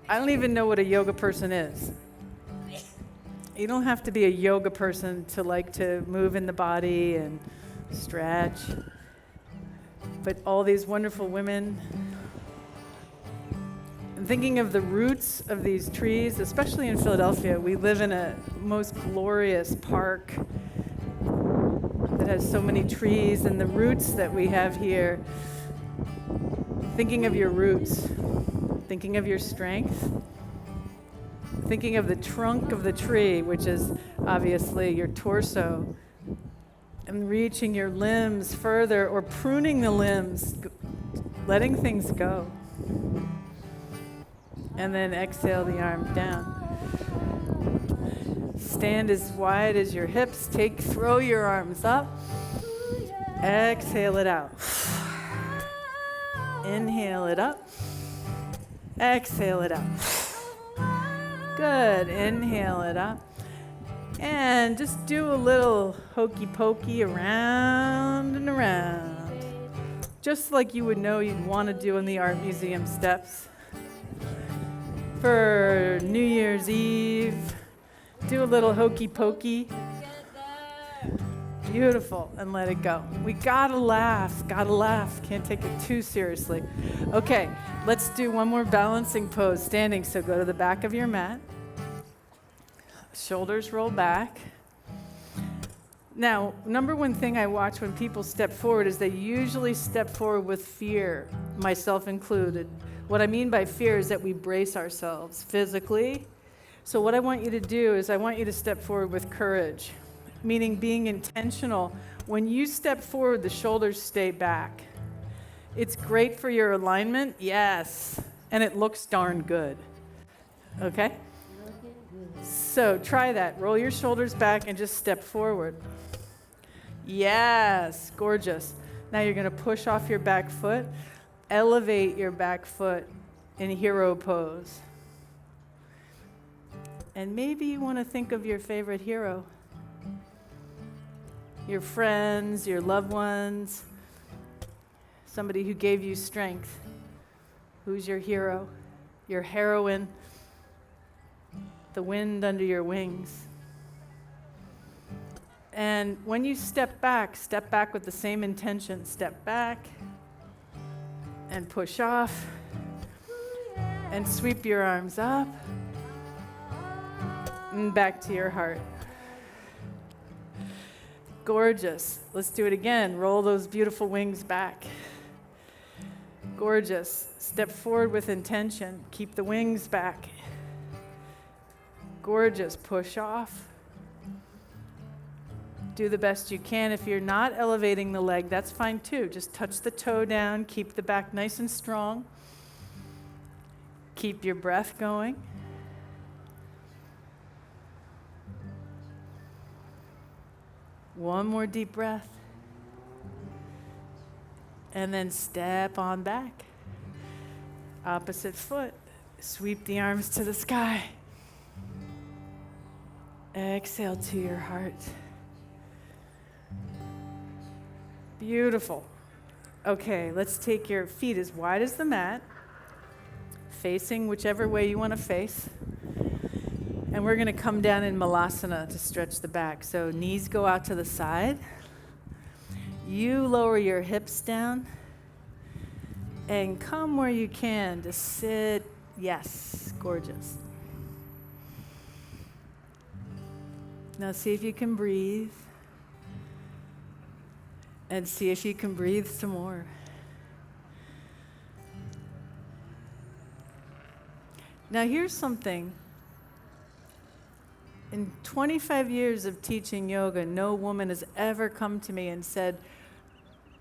I don't even know what a yoga person is. You don't have to be a yoga person to like to move in the body and stretch. But all these wonderful women, I'm thinking of the roots of these trees, especially in Philadelphia. We live in a most glorious park that has so many trees, and the roots that we have here, thinking of your roots, thinking of your strength, thinking of the trunk of the tree, which is obviously your torso, and reaching your limbs further or pruning the limbs, letting things go. And then exhale the arms down. Stand as wide as your hips. Throw your arms up. Exhale it out. Inhale it up. Exhale it out. Good. Inhale it up. And just do a little hokey pokey around and around. Just like you would know you'd want to do in the art museum steps. For New Year's Eve, do a little hokey pokey. Beautiful, and let it go. We gotta laugh. Can't take it too seriously. Okay, let's do one more balancing pose, standing. So go to the back of your mat. Shoulders roll back. Now, number one thing I watch when people step forward is they usually step forward with fear, myself included. What I mean by fear is that we brace ourselves physically. So what I want you to do is I want you to step forward with courage, meaning being intentional. When you step forward, the shoulders stay back. It's great for your alignment, yes, and it looks darn good, okay? So try that. Roll your shoulders back and just step forward. Yes, gorgeous. Now you're going to push off your back foot. Elevate your back foot in hero pose. And maybe you want to think of your favorite hero. Your friends, your loved ones, somebody who gave you strength. Who's your hero? Your heroine? The wind under your wings. And when you step back with the same intention. Step back and push off and sweep your arms up and back to your heart. Gorgeous. Let's do it again. Roll those beautiful wings back. Gorgeous. Step forward with intention. Keep the wings back. Gorgeous. Push off. Do the best you can. If you're not elevating the leg, that's fine too. Just touch the toe down. Keep the back nice and strong. Keep your breath going. One more deep breath. And then step on back. Opposite foot. Sweep the arms to the sky. Exhale to your heart. Beautiful. Okay, let's take your feet as wide as the mat, facing whichever way you want to face. And we're going to come down in Malasana to stretch the back. So knees go out to the side. You lower your hips down And come where you can to sit. Yes, gorgeous. Now see if you can breathe. And see if you can breathe some more. Now here's something. In 25 years of teaching yoga, no woman has ever come to me and said,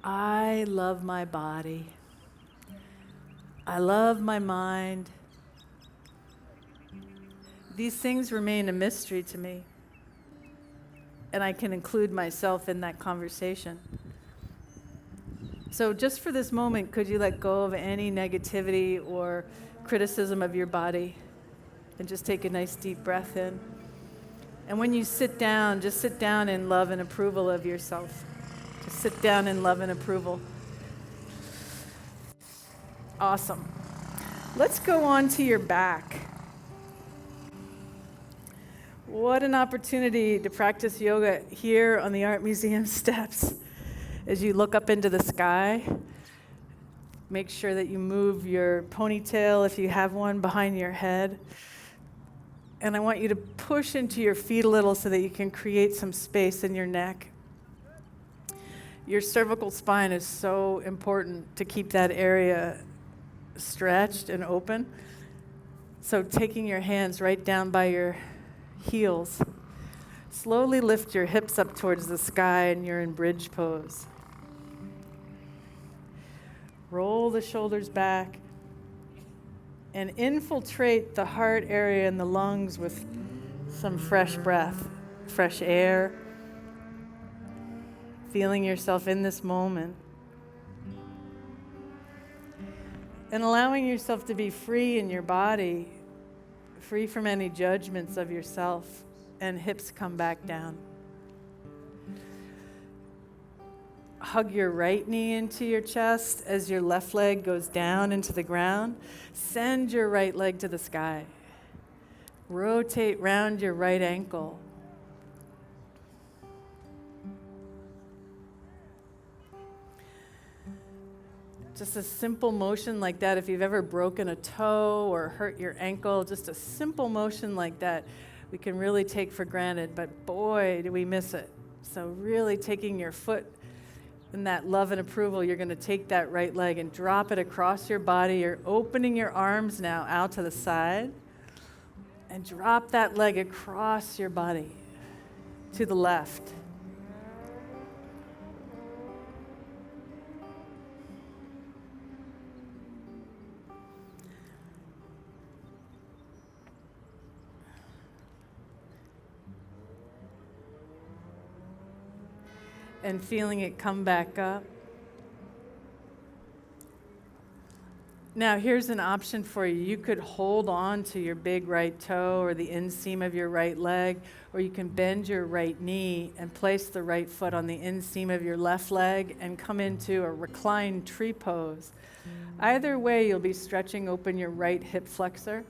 I love my body. I love my mind. These things remain a mystery to me. And I can include myself in that conversation. So just for this moment, could you let go of any negativity or criticism of your body and just take a nice deep breath in? And when you sit down, just sit down in love and approval of yourself. Just sit down in love and approval. Awesome. Let's go on to your back. What an opportunity to practice yoga here on the Art Museum steps. As you look up into the sky, make sure that you move your ponytail, if you have one, behind your head. And I want you to push into your feet a little so that you can create some space in your neck. Your cervical spine is so important to keep that area stretched and open. So taking your hands right down by your heels, slowly lift your hips up towards the sky and you're in bridge pose. Roll the shoulders back and infiltrate the heart area and the lungs with some fresh breath, fresh air, feeling yourself in this moment. And allowing yourself to be free in your body, free from any judgments of yourself, and hips come back down. Hug your right knee into your chest as your left leg goes down into the ground. Send your right leg to the sky. Rotate round your right ankle. Just a simple motion like that. If you've ever broken a toe or hurt your ankle, just a simple motion like that, we can really take for granted, but boy, do we miss it. So really taking your foot in that love and approval, you're going to take that right leg and drop it across your body. You're opening your arms now out to the side and drop that leg across your body to the left. And feeling it come back up. Now here's an option for you. You could hold on to your big right toe or the inseam of your right leg, or you can bend your right knee and place the right foot on the inseam of your left leg and come into a reclined tree pose. Either way, you'll be stretching open your right hip flexor,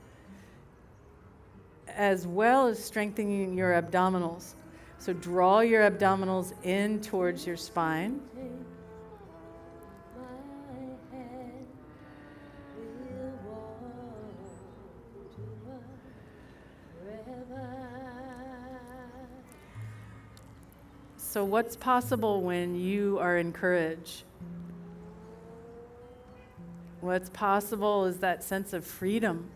as well as strengthening your abdominals. So draw your abdominals in towards your spine. So what's possible when you are in courage? What's possible is that sense of freedom,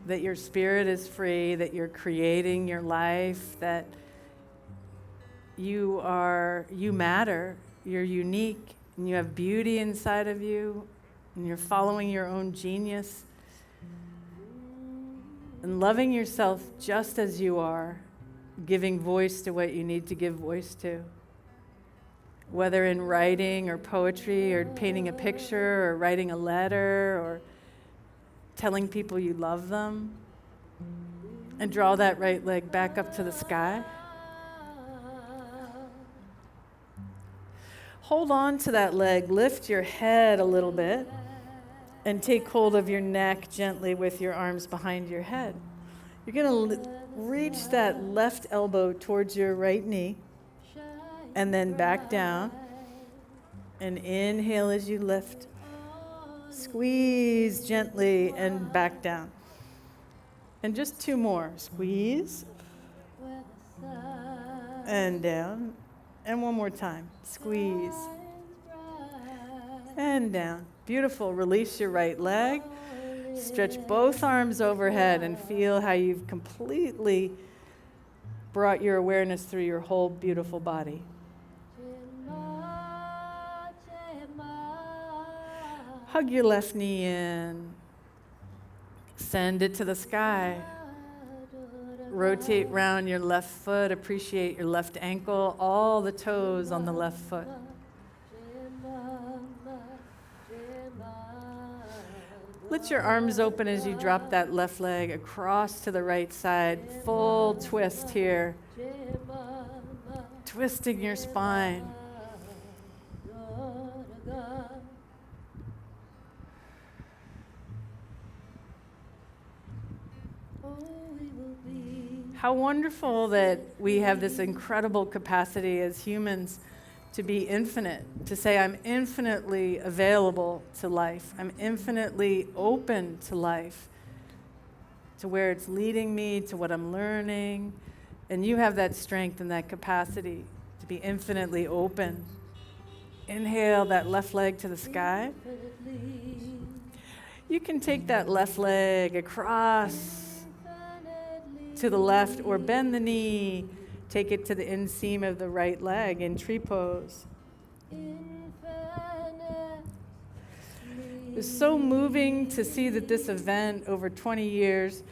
that your spirit is free, that you're creating your life, that you matter, you're unique, and you have beauty inside of you, and you're following your own genius, and loving yourself just as you are, giving voice to what you need to give voice to. Whether in writing or poetry or painting a picture or writing a letter or telling people you love them. And draw that right leg back up to the sky. Hold on to that leg, lift your head a little bit, and take hold of your neck gently with your arms behind your head. You're going to reach that left elbow towards your right knee, and then back down. And inhale as you lift. Squeeze gently and back down. And just 2 more. Squeeze. And down. And 1 more time. Squeeze. And down. Beautiful. Release your right leg. Stretch both arms overhead and feel how you've completely brought your awareness through your whole beautiful body. Hug your left knee in. Send it to the sky. Rotate round your left foot. Appreciate your left ankle, all the toes on the left foot. Let your arms open as you drop that left leg across to the right side. Full twist here. Twisting your spine. How wonderful that we have this incredible capacity as humans to be infinite, to say I'm infinitely available to life. I'm infinitely open to life, to where it's leading me, to what I'm learning. And you have that strength and that capacity to be infinitely open. Inhale that left leg to the sky. You can take that left leg across to the left or bend the knee. Take it to the inseam of the right leg in tree pose. It's so moving to see that this event over 20 years,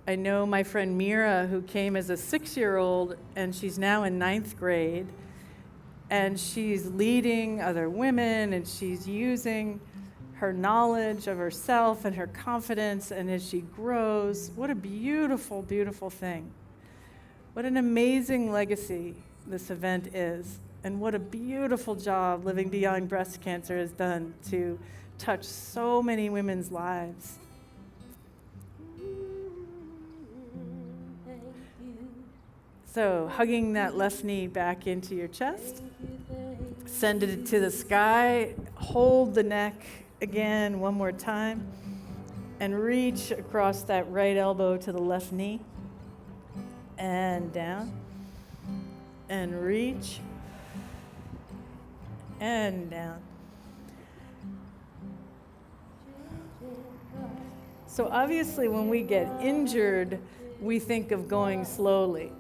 I know my friend Mira, who came as a 6-year-old, and she's now in 9th grade, and she's leading other women, and she's using her knowledge of herself and her confidence, and as she grows, what a beautiful, beautiful thing. What an amazing legacy this event is, and what a beautiful job Living Beyond Breast Cancer has done to touch so many women's lives. So, hugging that left knee back into your chest, send it to the sky, hold the neck again 1 more time, and reach across that right elbow to the left knee, and down, and reach, and down. So obviously when we get injured, we think of going slowly.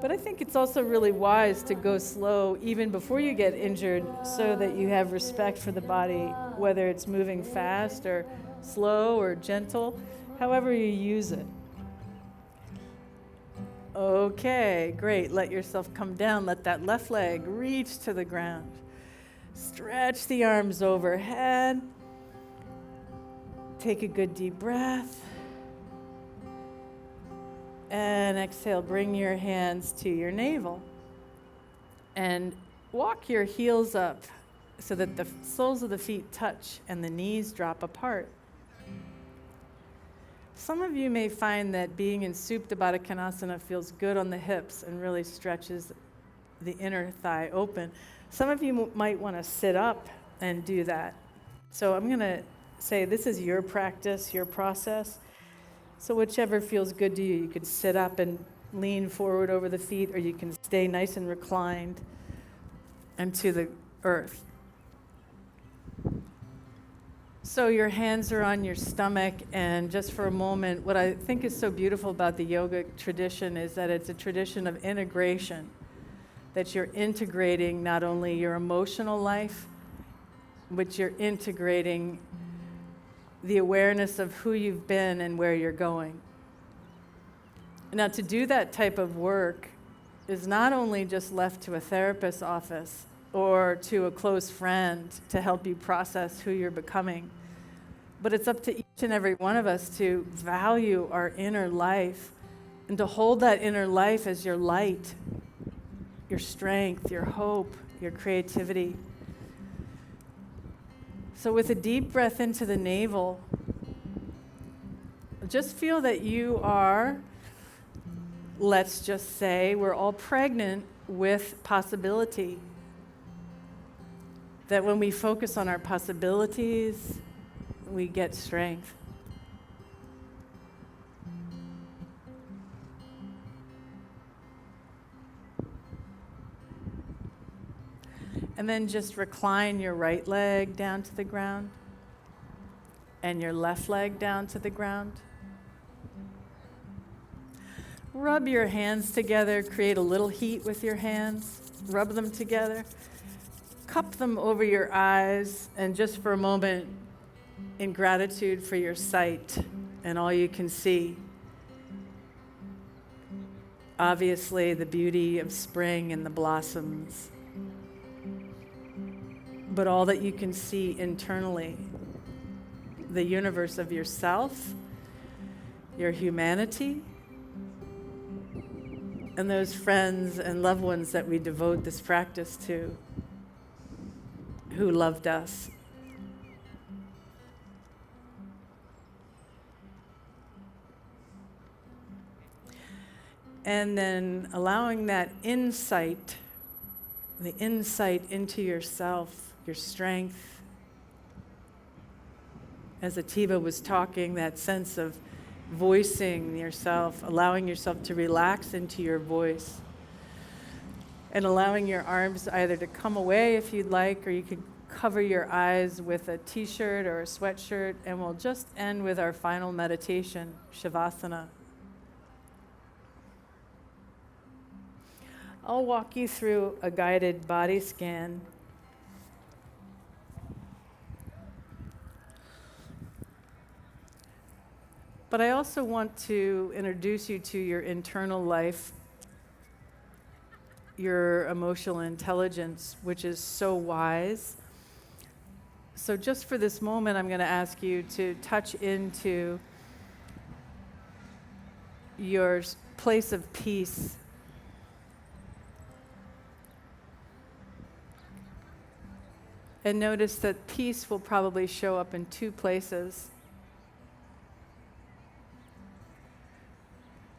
But I think it's also really wise to go slow even before you get injured so that you have respect for the body, whether it's moving fast or slow or gentle, however you use it. Okay, great. Let yourself come down. Let that left leg reach to the ground. Stretch the arms overhead. Take a good deep breath. And exhale, bring your hands to your navel. And walk your heels up so that the soles of the feet touch and the knees drop apart. Some of you may find that being in Supta Baddha Konasana feels good on the hips and really stretches the inner thigh open. Some of you might want to sit up and do that. So I'm going to say this is your practice, your process. So whichever feels good to you, you could sit up and lean forward over the feet, or you can stay nice and reclined and to the earth. So your hands are on your stomach, and just for a moment, what I think is so beautiful about the yoga tradition is that it's a tradition of integration, that you're integrating not only your emotional life, but you're integrating the awareness of who you've been and where you're going. Now, to do that type of work is not only just left to a therapist's office or to a close friend to help you process who you're becoming, but it's up to each and every one of us to value our inner life and to hold that inner life as your light, your strength, your hope, your creativity. So with a deep breath into the navel, just feel that you are, let's just say, we're all pregnant with possibility. That when we focus on our possibilities, we get strength. And then just recline your right leg down to the ground and your left leg down to the ground. Rub your hands together, create a little heat with your hands, rub them together, cup them over your eyes, and just for a moment, in gratitude for your sight and all you can see. Obviously, the beauty of spring and the blossoms, but all that you can see internally, the universe of yourself, your humanity, and those friends and loved ones that we devote this practice to, who loved us. And then allowing that insight, the insight into yourself, your strength. As Atiba was talking, that sense of voicing yourself, allowing yourself to relax into your voice, and allowing your arms either to come away if you'd like, or you could cover your eyes with a t-shirt or a sweatshirt, and we'll just end with our final meditation, Shavasana. I'll walk you through a guided body scan. But I also want to introduce you to your internal life, your emotional intelligence, which is so wise. So just for this moment, I'm going to ask you to touch into your place of peace. And notice that peace will probably show up in two places.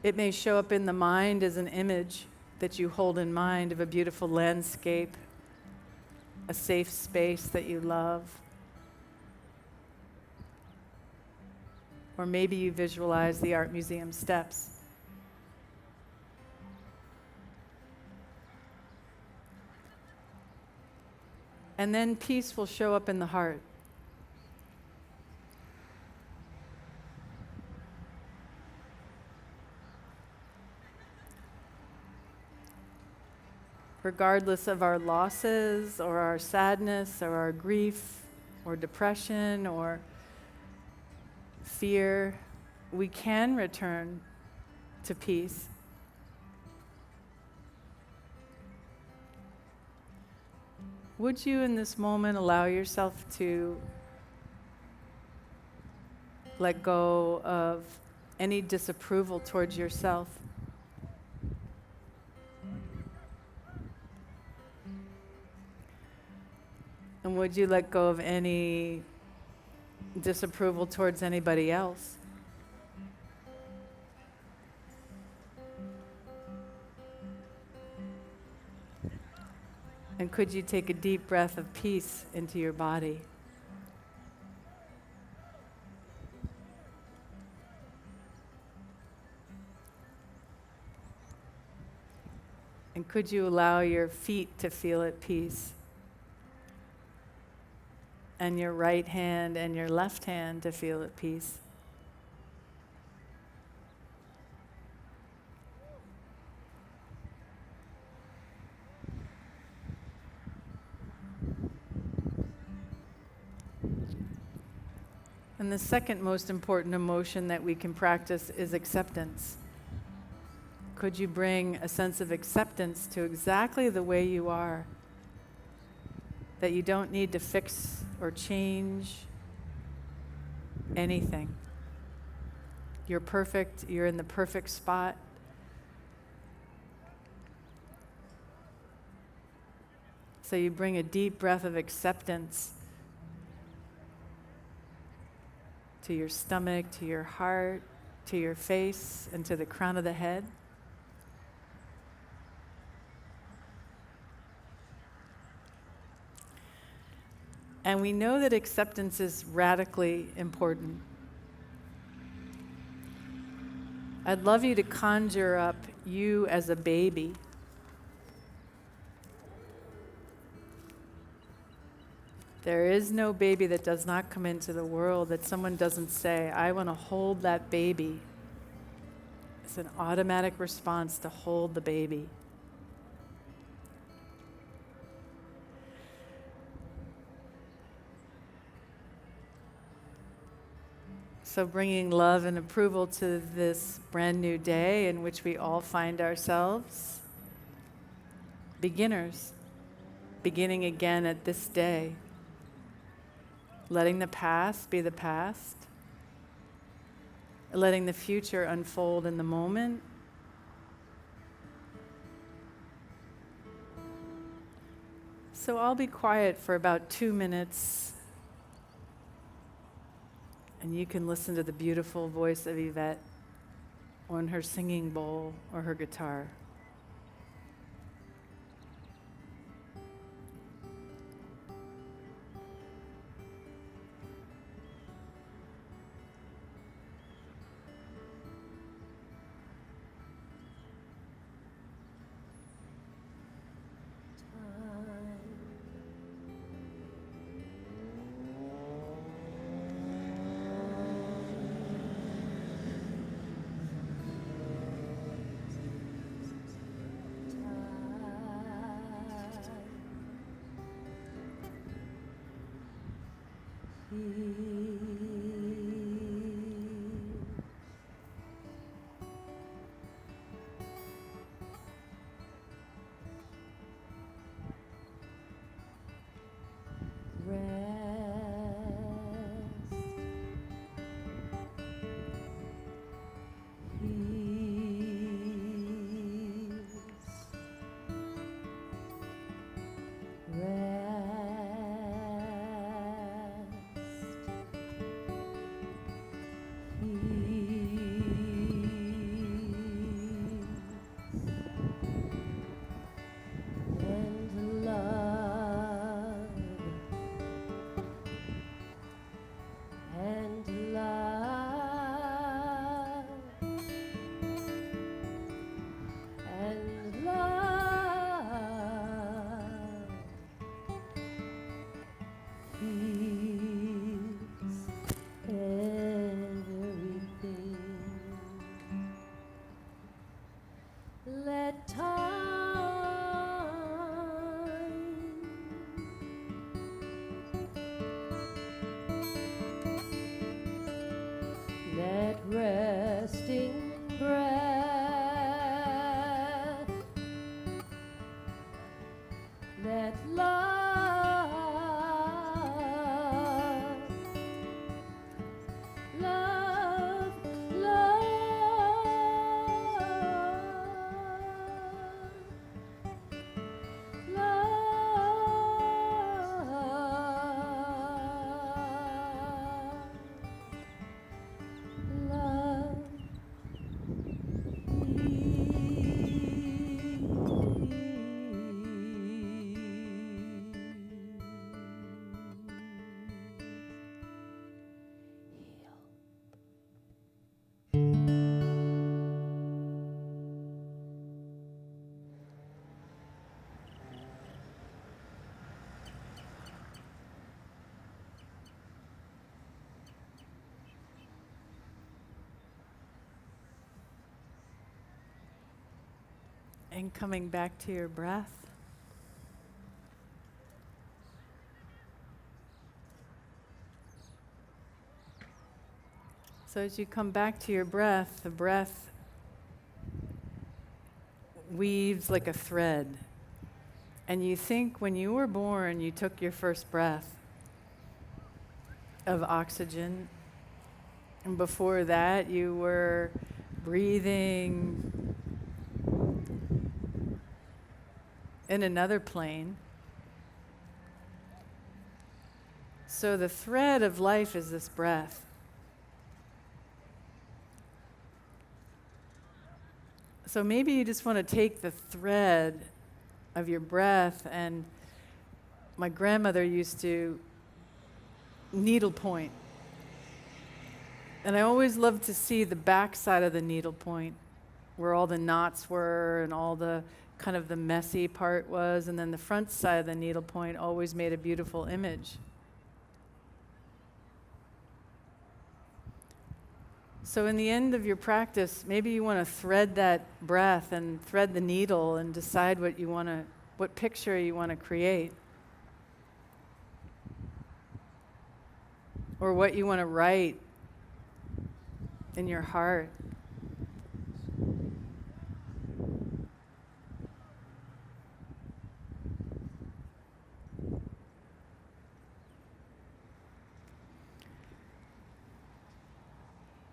It may show up in the mind as an image that you hold in mind of a beautiful landscape, a safe space that you love. Or maybe you visualize the art museum steps. And then peace will show up in the heart. Regardless of our losses or our sadness or our grief or depression or fear, we can return to peace. Would you in this moment allow yourself to let go of any disapproval towards yourself? And would you let go of any disapproval towards anybody else? And could you take a deep breath of peace into your body? And could you allow your feet to feel at peace? And your right hand and your left hand to feel at peace? And the second most important emotion that we can practice is acceptance. Could you bring a sense of acceptance to exactly the way you are? That you don't need to fix or change anything. You're perfect, you're in the perfect spot. So you bring a deep breath of acceptance to your stomach, to your heart, to your face, and to the crown of the head. And we know that acceptance is radically important. I'd love you to conjure up you as a baby. There is no baby that does not come into the world that someone doesn't say, I want to hold that baby. It's an automatic response to hold the baby. So bringing love and approval to this brand new day in which we all find ourselves, beginners, beginning again at this day, letting the past be the past, letting the future unfold in the moment. So I'll be quiet for about 2 minutes, and you can listen to the beautiful voice of Yvette on her singing bowl or her guitar. And coming back to your breath. So as you come back to your breath, the breath weaves like a thread. And you think when you were born, you took your first breath of oxygen. And before that, you were breathing in another plane. So the thread of life is this breath. So maybe you just want to take the thread of your breath, and my grandmother used to needle point. And I always loved to see the back side of the needle point, where all the knots were and all the kind of the messy part was, and then the front side of the needle point always made a beautiful image. So in the end of your practice, maybe you want to thread that breath and thread the needle and decide what picture you want to create. Or what you want to write in your heart.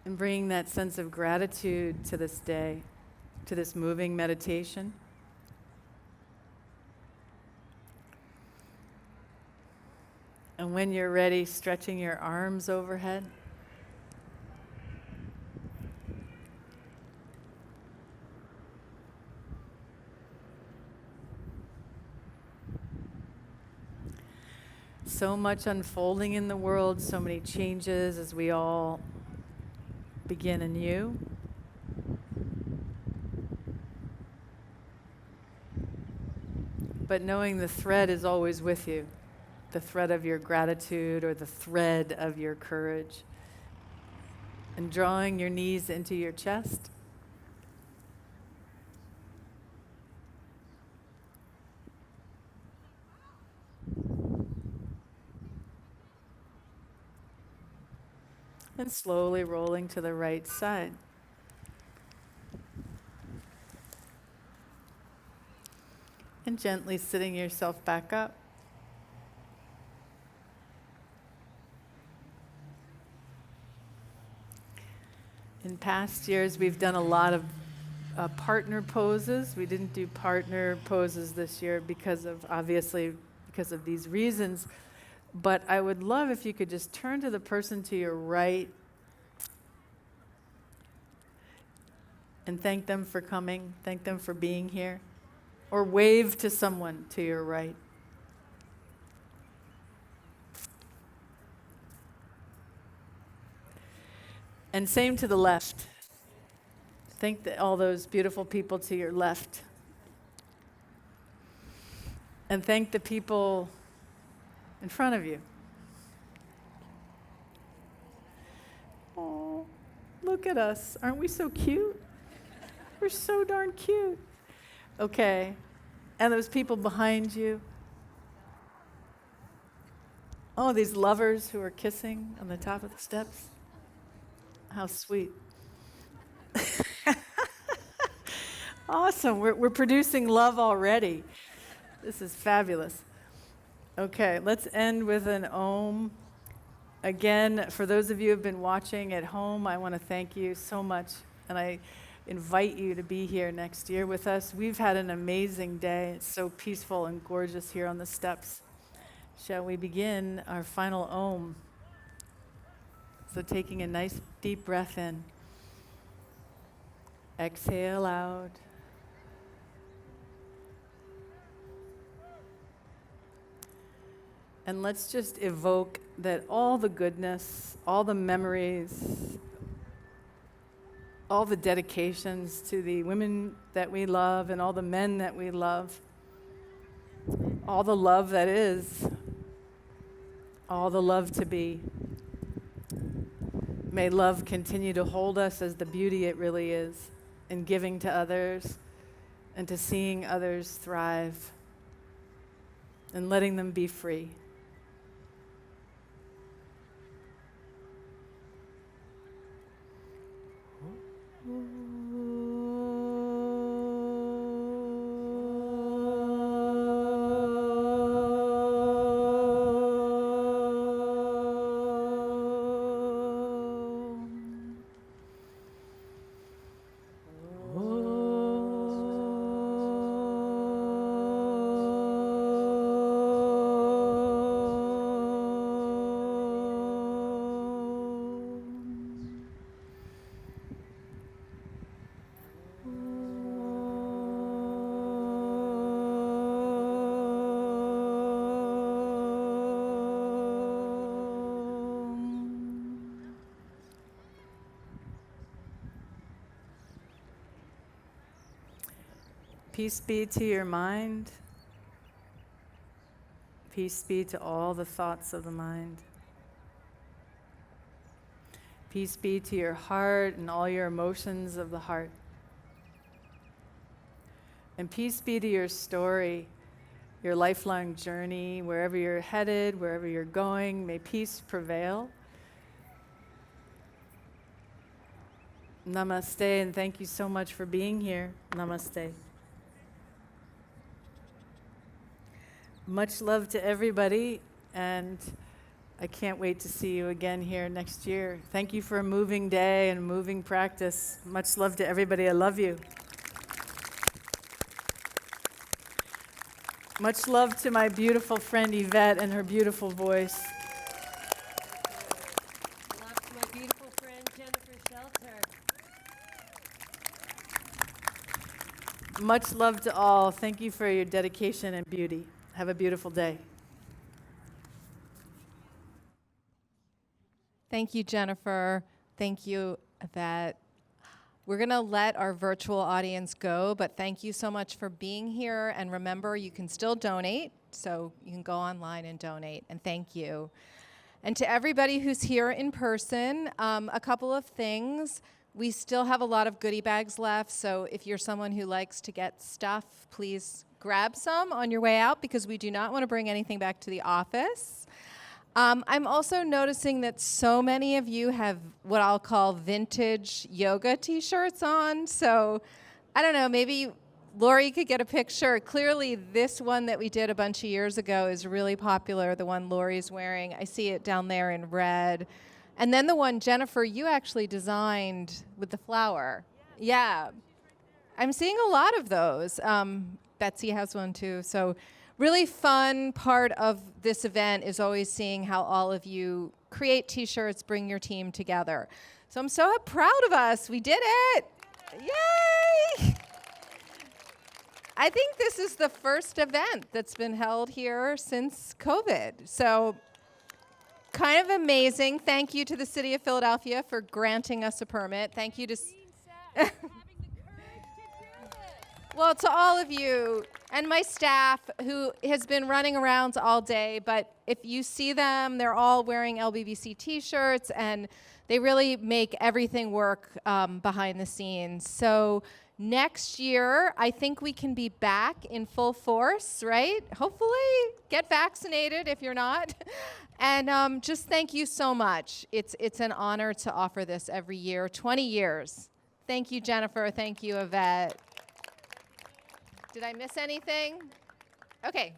And bringing that sense of gratitude to this day, to this moving meditation. And when you're ready, stretching your arms overhead. So much unfolding in the world, so many changes as we all begin anew. But knowing the thread is always with you, the thread of your gratitude or the thread of your courage. And drawing your knees into your chest. And slowly rolling to the right side. And gently sitting yourself back up. In past years, we've done a lot of partner poses. We didn't do partner poses this year because of these reasons. But I would love if you could just turn to the person to your right and thank them for coming, thank them for being here, or wave to someone to your right. And same to the left. Thank all those beautiful people to your left. And thank the people in front of you. Oh, look at us. Aren't we so cute? We're so darn cute. Okay. And those people behind you. Oh, these lovers who are kissing on the top of the steps. How sweet. Awesome. We're producing love already. This is fabulous. Okay, let's end with an Om. Again, for those of you who have been watching at home, I want to thank you so much. And I invite you to be here next year with us. We've had an amazing day. It's so peaceful and gorgeous here on the steps. Shall we begin our final Om? So taking a nice deep breath in. Exhale out. And let's just evoke that all the goodness, all the memories, all the dedications to the women that we love and all the men that we love, all the love that is, all the love to be. May love continue to hold us as the beauty it really is in giving to others and to seeing others thrive and letting them be free. Peace be to your mind. Peace be to all the thoughts of the mind. Peace be to your heart and all your emotions of the heart. And peace be to your story, your lifelong journey, wherever you're headed, wherever you're going. May peace prevail. Namaste, and thank you so much for being here. Namaste. Much love to everybody, and I can't wait to see you again here next year. Thank you for a moving day and a moving practice. Much love to everybody. I love you. Much love to my beautiful friend Yvette and her beautiful voice. Love to my beautiful friend Jennifer Shelter. Much love to all. Thank you for your dedication and beauty. Have a beautiful day. Thank you, Jennifer. Thank you, Yvette. We're going to let our virtual audience go, but thank you so much for being here. And remember, you can still donate, so you can go online and donate. And thank you. And to everybody who's here in person, a couple of things. We still have a lot of goodie bags left, so if you're someone who likes to get stuff, please grab some on your way out, because we do not want to bring anything back to the office. I'm also noticing that so many of you have what I'll call vintage yoga t-shirts on. So I don't know, maybe Lori could get a picture. Clearly this one that we did a bunch of years ago is really popular, the one Lori's wearing. I see it down there in red. And then the one, Jennifer, you actually designed with the flower. Yeah. I'm seeing a lot of those. Betsy has one too. So really fun part of this event is always seeing how all of you create t-shirts, bring your team together. So I'm so proud of us. We did it. Yay! I think this is the first event that's been held here since COVID. So kind of amazing. Thank you to the City of Philadelphia for granting us a permit. Thank you to well, to all of you and my staff who has been running around all day, but if you see them, they're all wearing LBBC t-shirts, and they really make everything work behind the scenes. So next year, I think we can be back in full force, right? Hopefully, get vaccinated if you're not. And just thank you so much. It's an honor to offer this every year, 20 years. Thank you, Jennifer. Thank you, Yvette. Did I miss anything? Okay.